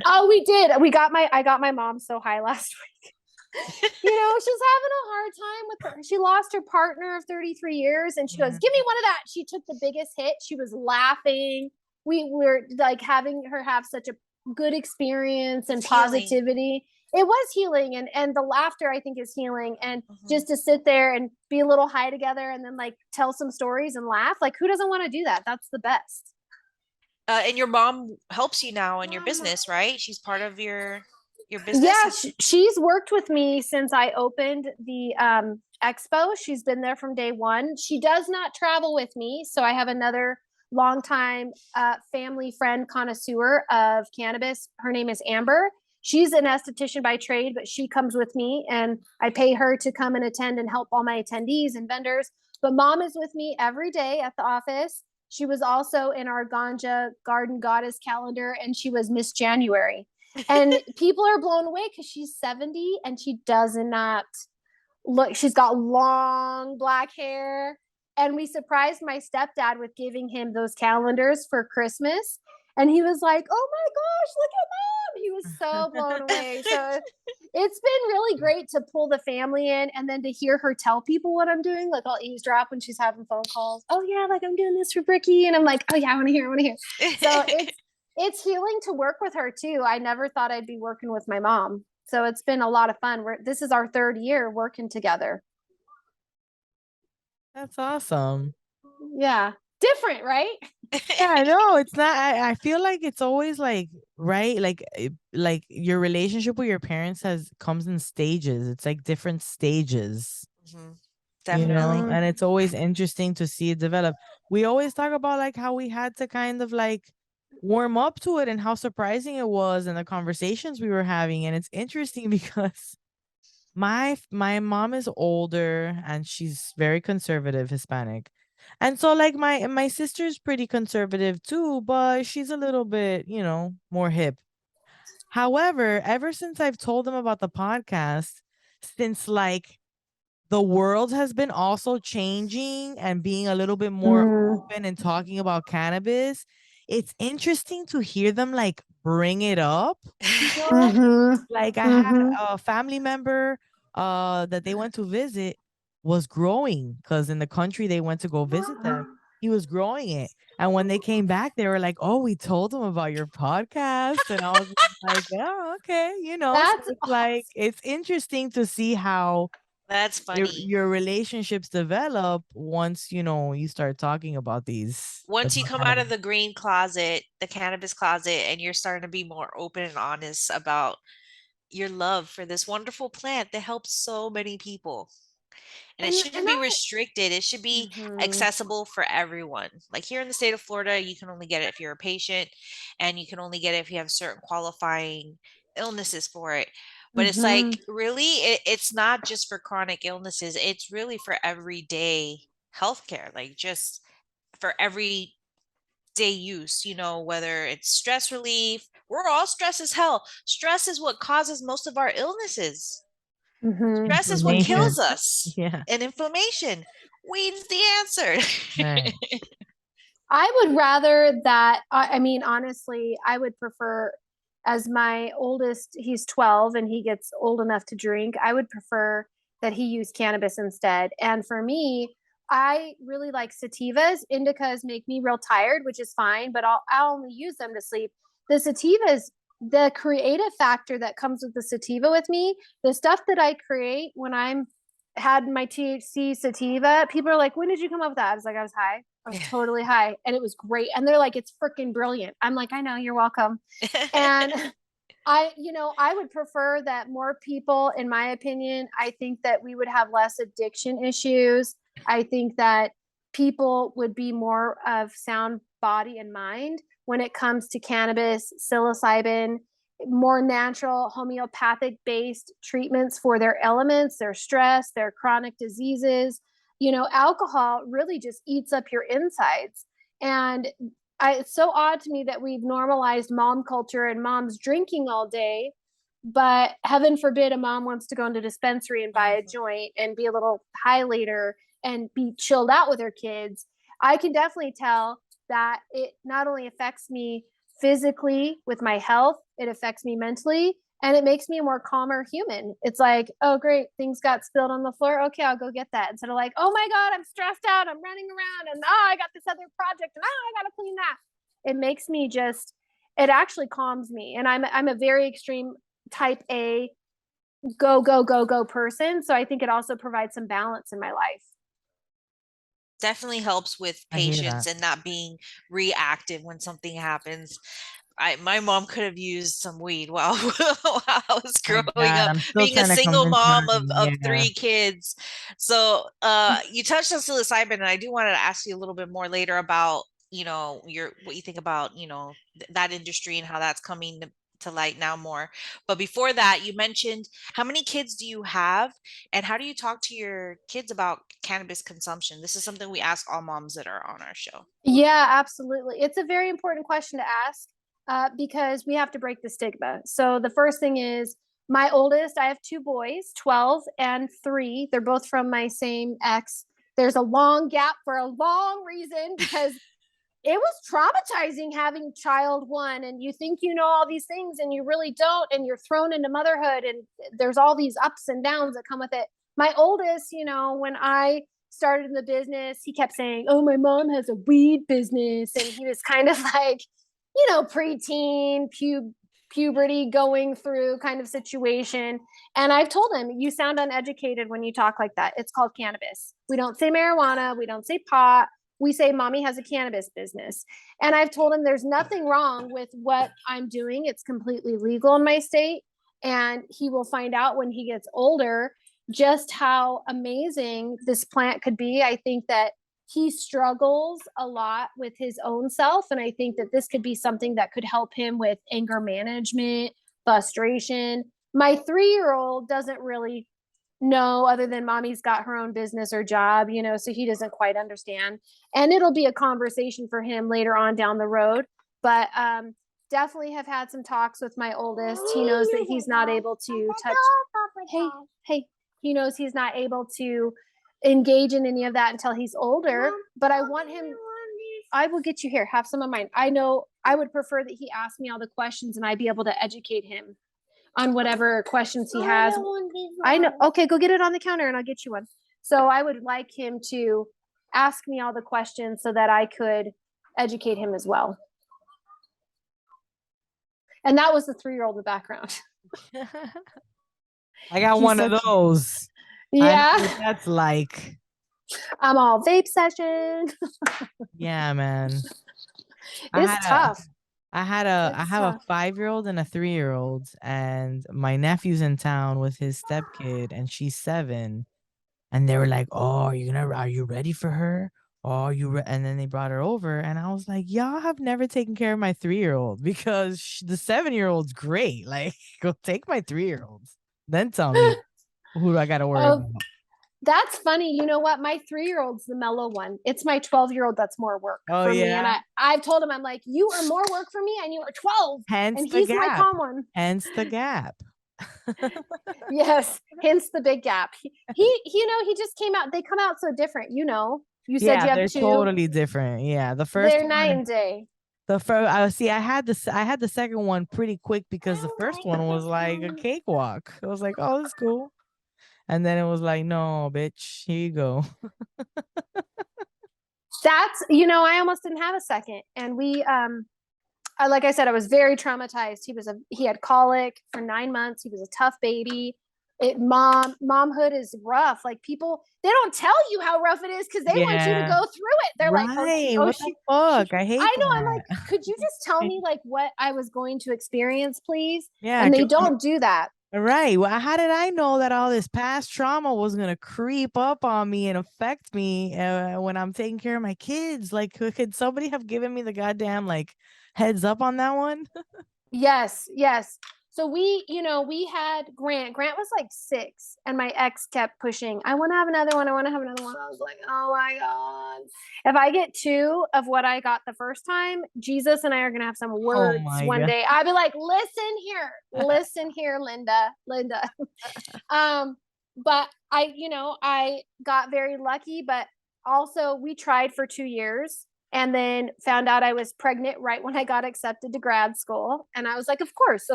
[SPEAKER 5] Oh, we did. I got my mom so high last week. She's having a hard time with her. She lost her partner of 33 years, and she goes, "Give me one of that." She took the biggest hit. She was laughing. We were like having her have such a good experience and positivity. It was healing, and the laughter, I think, is healing. And just to sit there and be a little high together, and then like tell some stories and laugh, like who doesn't want to do that? That's the best.
[SPEAKER 4] And your mom helps you now in your business, right? She's part of your business.
[SPEAKER 5] Yeah, she's worked with me since I opened the expo. She's been there from day one. She does not travel with me, so I have another longtime family friend connoisseur of cannabis. Her name is Amber. She's an esthetician by trade, but she comes with me, and I pay her to come and attend and help all my attendees and vendors. But mom is with me every day at the office. She was also in our Ganja Garden Goddess calendar, and she was Miss January. And people are blown away because she's 70 and she does not look, she's got long black hair. And we surprised my stepdad with giving him those calendars for Christmas. And he was like, "Oh my gosh, look at mom." He was so blown away. So it's been really great to pull the family in, and then to hear her tell people what I'm doing. Like, I'll eavesdrop when she's having phone calls. "Oh yeah, like I'm doing this for Bricky." And I'm like, "Oh yeah, I want to hear. So it's healing to work with her too. I never thought I'd be working with my mom. So it's been a lot of fun. This is our 3rd year working together.
[SPEAKER 2] That's awesome.
[SPEAKER 5] Yeah. Different, right?
[SPEAKER 2] Yeah, I know. It's not, I feel like it's always like, right? Like your relationship with your parents comes in stages. It's like different stages.
[SPEAKER 4] Definitely.
[SPEAKER 2] And it's always interesting to see it develop. We always talk about like how we had to kind of like warm up to it and how surprising it was and the conversations we were having. And it's interesting because my mom is older and she's very conservative Hispanic. And so like my sister's pretty conservative too, but she's a little bit, more hip. However, ever since I've told them about the podcast, since like the world has been also changing and being a little bit more open and talking about cannabis, it's interesting to hear them like bring it up. Like I had a family member that they went to visit was growing because in the country they went to go visit them. He was growing it. And when they came back, they were like, "Oh, we told them about your podcast." And I was like, "Oh, okay." So
[SPEAKER 5] That's
[SPEAKER 2] it's like, it's interesting to see how
[SPEAKER 4] That's funny.
[SPEAKER 2] your relationships develop once you start talking about these
[SPEAKER 4] Once you
[SPEAKER 2] about
[SPEAKER 4] come out
[SPEAKER 2] cannabis.
[SPEAKER 4] of the green closet, the cannabis closet, and you're starting to be more open and honest about your love for this wonderful plant that helps so many people. And it shouldn't be restricted. It should be accessible for everyone. Like here in the state of Florida, you can only get it if you're a patient, and you can only get it if you have certain qualifying illnesses for it. But it's like really, it's not just for chronic illnesses. It's really for everyday healthcare, like just for every day use, whether it's stress relief. We're all stressed as hell. Stress is what causes most of our illnesses. Stress is what kills
[SPEAKER 2] Inflammation.
[SPEAKER 4] us.
[SPEAKER 2] Yeah.
[SPEAKER 4] And inflammation. Weed's the answer.
[SPEAKER 2] Right.
[SPEAKER 5] I would rather that, I mean, honestly, I would prefer, as my oldest, he's 12 and he gets old enough to drink, I would prefer that he use cannabis instead. And for me, I really like sativas. Indicas make me real tired, which is fine, but I'll only use them to sleep. The sativas, the creative factor that comes with the sativa with me, the stuff that I create when I'm had my THC sativa, people are like, when did you come up with that? I was like, I was high. I was totally high. And it was great. And they're like, it's freaking brilliant. I'm like, I know, you're welcome. And I would prefer that more people, in my opinion, I think that we would have less addiction issues. I think that people would be more of sound body and mind when it comes to cannabis, psilocybin, more natural homeopathic based treatments for their elements, their stress, their chronic diseases. Alcohol really just eats up your insides. And it's so odd to me that we've normalized mom culture and moms drinking all day, but heaven forbid a mom wants to go into dispensary and buy a joint and be a little high later and be chilled out with her kids. I can definitely tell that it not only affects me physically with my health, it affects me mentally, and it makes me a more calmer human. It's like, oh, great, things got spilled on the floor. Okay, I'll go get that. Instead of like, oh my God, I'm stressed out. I'm running around and I got this other project and I got to clean that. It makes me it actually calms me. And I'm a very extreme type A, go, go, go, go person. So I think it also provides some balance in my life.
[SPEAKER 4] Definitely helps with patience and not being reactive when something happens. My mom could have used some weed while I was growing up, being a single mom of 3 kids. So you touched on psilocybin, and I do want to ask you a little bit more later about what you think about that industry and how that's coming to light now more. But before that, you mentioned, how many kids do you have, and how do you talk to your kids about cannabis consumption? This is something we ask all moms that are on our show.
[SPEAKER 5] Yeah, absolutely. It's a very important question to ask because we have to break the stigma. So the first thing is, my oldest, I have 2 boys, 12 and 3. They're both from my same ex. There's a long gap for a long reason, because it was traumatizing having child 1, and you think you know all these things and you really don't, and you're thrown into motherhood, and there's all these ups and downs that come with it. My oldest, when I started in the business, he kept saying, oh, my mom has a weed business, and he was kind of like, preteen, puberty going through kind of situation. And I've told him, you sound uneducated when you talk like that. It's called cannabis. We don't say marijuana, we don't say pot, we say mommy has a cannabis business. And I've told him there's nothing wrong with what I'm doing. It's completely legal in my state. And he will find out when he gets older just how amazing this plant could be. I think that he struggles a lot with his own self. And I think that this could be something that could help him with anger management, frustration. My 3-year-old doesn't really know, other than mommy's got her own business or job, so he doesn't quite understand. And it'll be a conversation for him later on down the road. But definitely have had some talks with my oldest. He knows that he's not able to touch. Hey, he knows he's not able to engage in any of that until he's older. But I want him, I will get you here. Have some of mine. I know I would prefer that he ask me all the questions and I be able to educate him on whatever questions he has. I know. Okay, go get it on the counter and I'll get you one. So I would like him to ask me all the questions so that I could educate him as well. And that was the 3-year-old in the background.
[SPEAKER 2] I got one of those.
[SPEAKER 5] Yeah.
[SPEAKER 2] I know what that's like.
[SPEAKER 5] I'm all vape session.
[SPEAKER 2] Yeah, man.
[SPEAKER 5] It's tough.
[SPEAKER 2] I have a 5-year-old and a 3-year-old, and my nephew's in town with his stepkid, and she's 7. And they were like, "Oh, are you ready for her? Oh, and then they brought her over, and I was like, y'all have never taken care of my 3-year-old, because the 7-year-old's great. Like, go take my 3-year-olds, then tell me who I gotta worry about."
[SPEAKER 5] That's funny. You know what? My 3-year-old's the mellow one. It's my 12-year-old that's more work for me. And I've told him, I'm like, you are more work for me, and you are 12.
[SPEAKER 2] Hence
[SPEAKER 5] and
[SPEAKER 2] the
[SPEAKER 5] he's
[SPEAKER 2] gap.
[SPEAKER 5] my calm one.
[SPEAKER 2] Hence the gap.
[SPEAKER 5] Yes, hence the big gap. He just came out. They come out so different. You said you have
[SPEAKER 2] they're
[SPEAKER 5] 2.
[SPEAKER 2] Totally different. Yeah, the first
[SPEAKER 5] they're night and day.
[SPEAKER 2] The first, I had the second one pretty quick, because the first one was like a cakewalk. I was like, oh, that's cool. And then it was like, no, bitch, here you go.
[SPEAKER 5] That's, I almost didn't have a second. And we, like I said, I was very traumatized. He had colic for 9 months. He was a tough baby. Momhood is rough. Like people, they don't tell you how rough it is because they want you to go through it. They're like,
[SPEAKER 2] right. What the fuck? I hate
[SPEAKER 5] I know.
[SPEAKER 2] that.
[SPEAKER 5] I'm like, could you just tell me like what I was going to experience, please?
[SPEAKER 2] Yeah.
[SPEAKER 5] And they don't do that.
[SPEAKER 2] Right. Well, how did I know that all this past trauma was going to creep up on me and affect me when I'm taking care of my kids? Like, could somebody have given me the goddamn like heads up on that one?
[SPEAKER 5] Yes. So we had Grant. Grant was like 6, and my ex kept pushing. I want to have another one. I want to have another one. I was like, oh my God. If I get 2 of what I got the first time, Jesus and I are gonna have some words one day. I'd be like, listen here, Linda. But I got very lucky, but also we tried for 2 years and then found out I was pregnant right when I got accepted to grad school. And I was like, of course.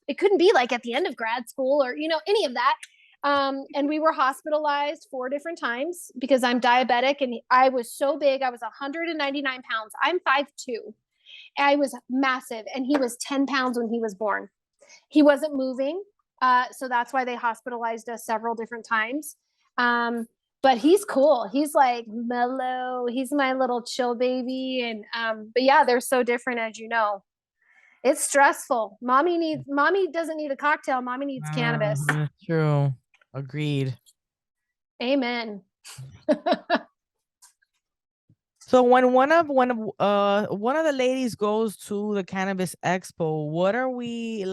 [SPEAKER 5] It couldn't be like at the end of grad school or, any of that. And we were hospitalized 4 different times because I'm diabetic and I was so big. I was 199 pounds. I'm 5'2". I was massive. And he was 10 pounds when he was born. He wasn't moving. So that's why they hospitalized us several different times. But he's cool. He's like mellow. He's my little chill baby. And but yeah, they're so different, as you know. It's stressful. Mommy doesn't need a cocktail. Mommy needs cannabis.
[SPEAKER 2] That's true. Agreed.
[SPEAKER 5] Amen.
[SPEAKER 2] So when one of the ladies goes to the Cannabis Expo, what are we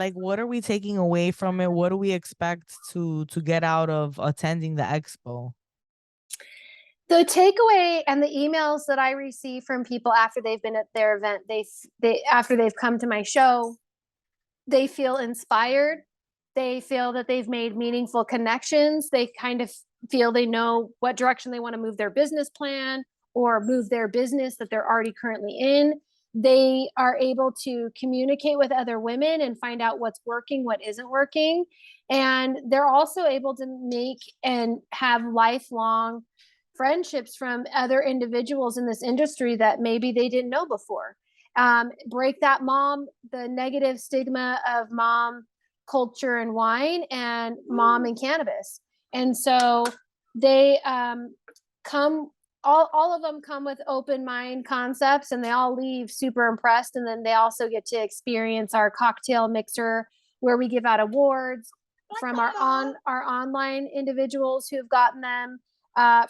[SPEAKER 2] taking away from it? What do we expect to get out of attending the expo?
[SPEAKER 5] The takeaway and the emails that I receive from people after they've been at their event, they after they've come to my show, they feel inspired. They feel that they've made meaningful connections. They kind of feel they know what direction they want to move their business plan or move their business that they're already currently in. They are able to communicate with other women and find out what's working, what isn't working. And they're also able to make and have lifelong friendships from other individuals in this industry that maybe they didn't know before. Break the negative stigma of mom culture and wine and mom and cannabis. And so they come, all of them come with open mind concepts and they all leave super impressed. And then they also get to experience our cocktail mixer where we give out awards from our online individuals who have gotten them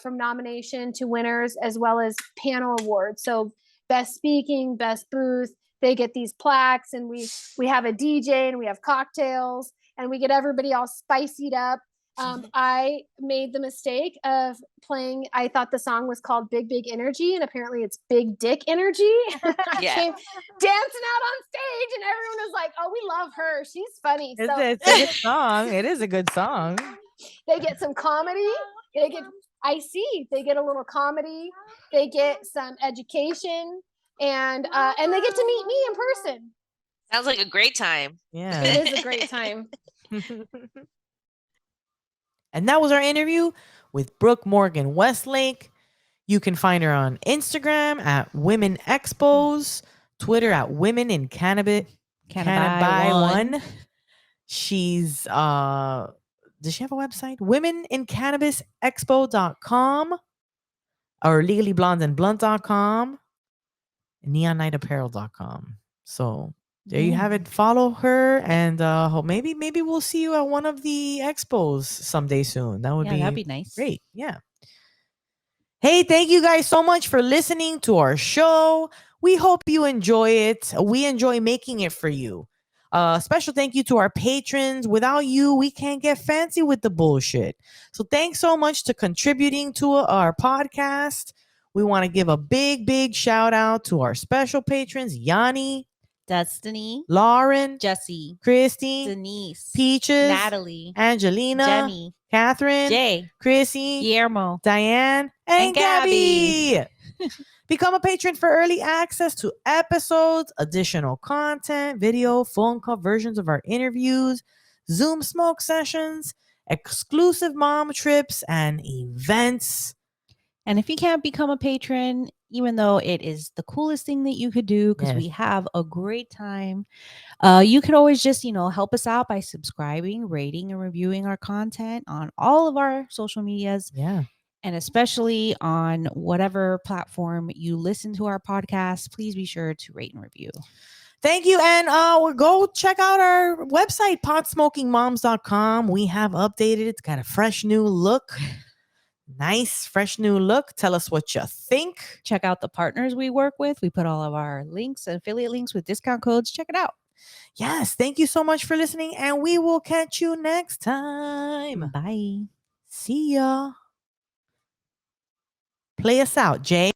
[SPEAKER 5] from nomination to winners, as well as panel awards. So best speaking, best booth, they get these plaques, and we have a DJ and we have cocktails and we get everybody all spicied up. I made the mistake of playing, I thought the song was called Big Big Energy, and apparently it's Big Dick Energy.
[SPEAKER 4] Yeah.
[SPEAKER 5] Came dancing out on stage and everyone was like, oh, we love her, she's funny.
[SPEAKER 2] It's a good song. It is a good song.
[SPEAKER 5] They get some comedy. They get a little comedy. They get some education, and they get to meet me in person.
[SPEAKER 4] Sounds like a great time.
[SPEAKER 2] Yeah.
[SPEAKER 5] It is a great time.
[SPEAKER 2] And that was our interview with Brooke Morgan Westlake. You can find her on Instagram at Women Expos, Twitter at Women in Cannabis. Cannabuy1. She's does she have a website? WomenInCannabisExpo.com or LegallyBlondeandBlunt.com, NeonNightApparel.com. So there you have it. Follow her, and maybe we'll see you at one of the expos someday soon. That'd be
[SPEAKER 1] nice.
[SPEAKER 2] Great. Yeah. Hey, thank you guys so much for listening to our show. We hope you enjoy it. We enjoy making it for you. Special thank you to our patrons. Without you, we can't get fancy with the bullshit. So thanks so much to contributing to our podcast. We want to give a big shout out to our special patrons, Yanni,
[SPEAKER 1] Destiny,
[SPEAKER 2] Lauren,
[SPEAKER 1] Jesse,
[SPEAKER 2] Christy,
[SPEAKER 1] Denise,
[SPEAKER 2] Peaches,
[SPEAKER 1] Natalie,
[SPEAKER 2] Angelina,
[SPEAKER 1] Jenny,
[SPEAKER 2] Catherine,
[SPEAKER 1] Jay,
[SPEAKER 2] Chrissy,
[SPEAKER 1] Guillermo,
[SPEAKER 2] Diane, and Gabby. Become a patron for early access to episodes, additional content, video, phone call versions of our interviews, Zoom smoke sessions, exclusive mom trips and events.
[SPEAKER 1] And if you can't become a patron, even though it is the coolest thing that you could do, because we have a great time, you could always just, help us out by subscribing, rating, and reviewing our content on all of our social medias.
[SPEAKER 2] Yeah.
[SPEAKER 1] And especially on whatever platform you listen to our podcast, please be sure to rate and review.
[SPEAKER 2] Thank you. And we'll go check out our website, potsmokingmoms.com. We have updated. It's got a fresh new look. Nice, fresh new look. Tell us what you think.
[SPEAKER 1] Check out the partners we work with. We put all of our links, affiliate links with discount codes. Check it out.
[SPEAKER 2] Yes. Thank you so much for listening. And we will catch you next time.
[SPEAKER 1] Bye.
[SPEAKER 2] See ya. Play us out, Jay.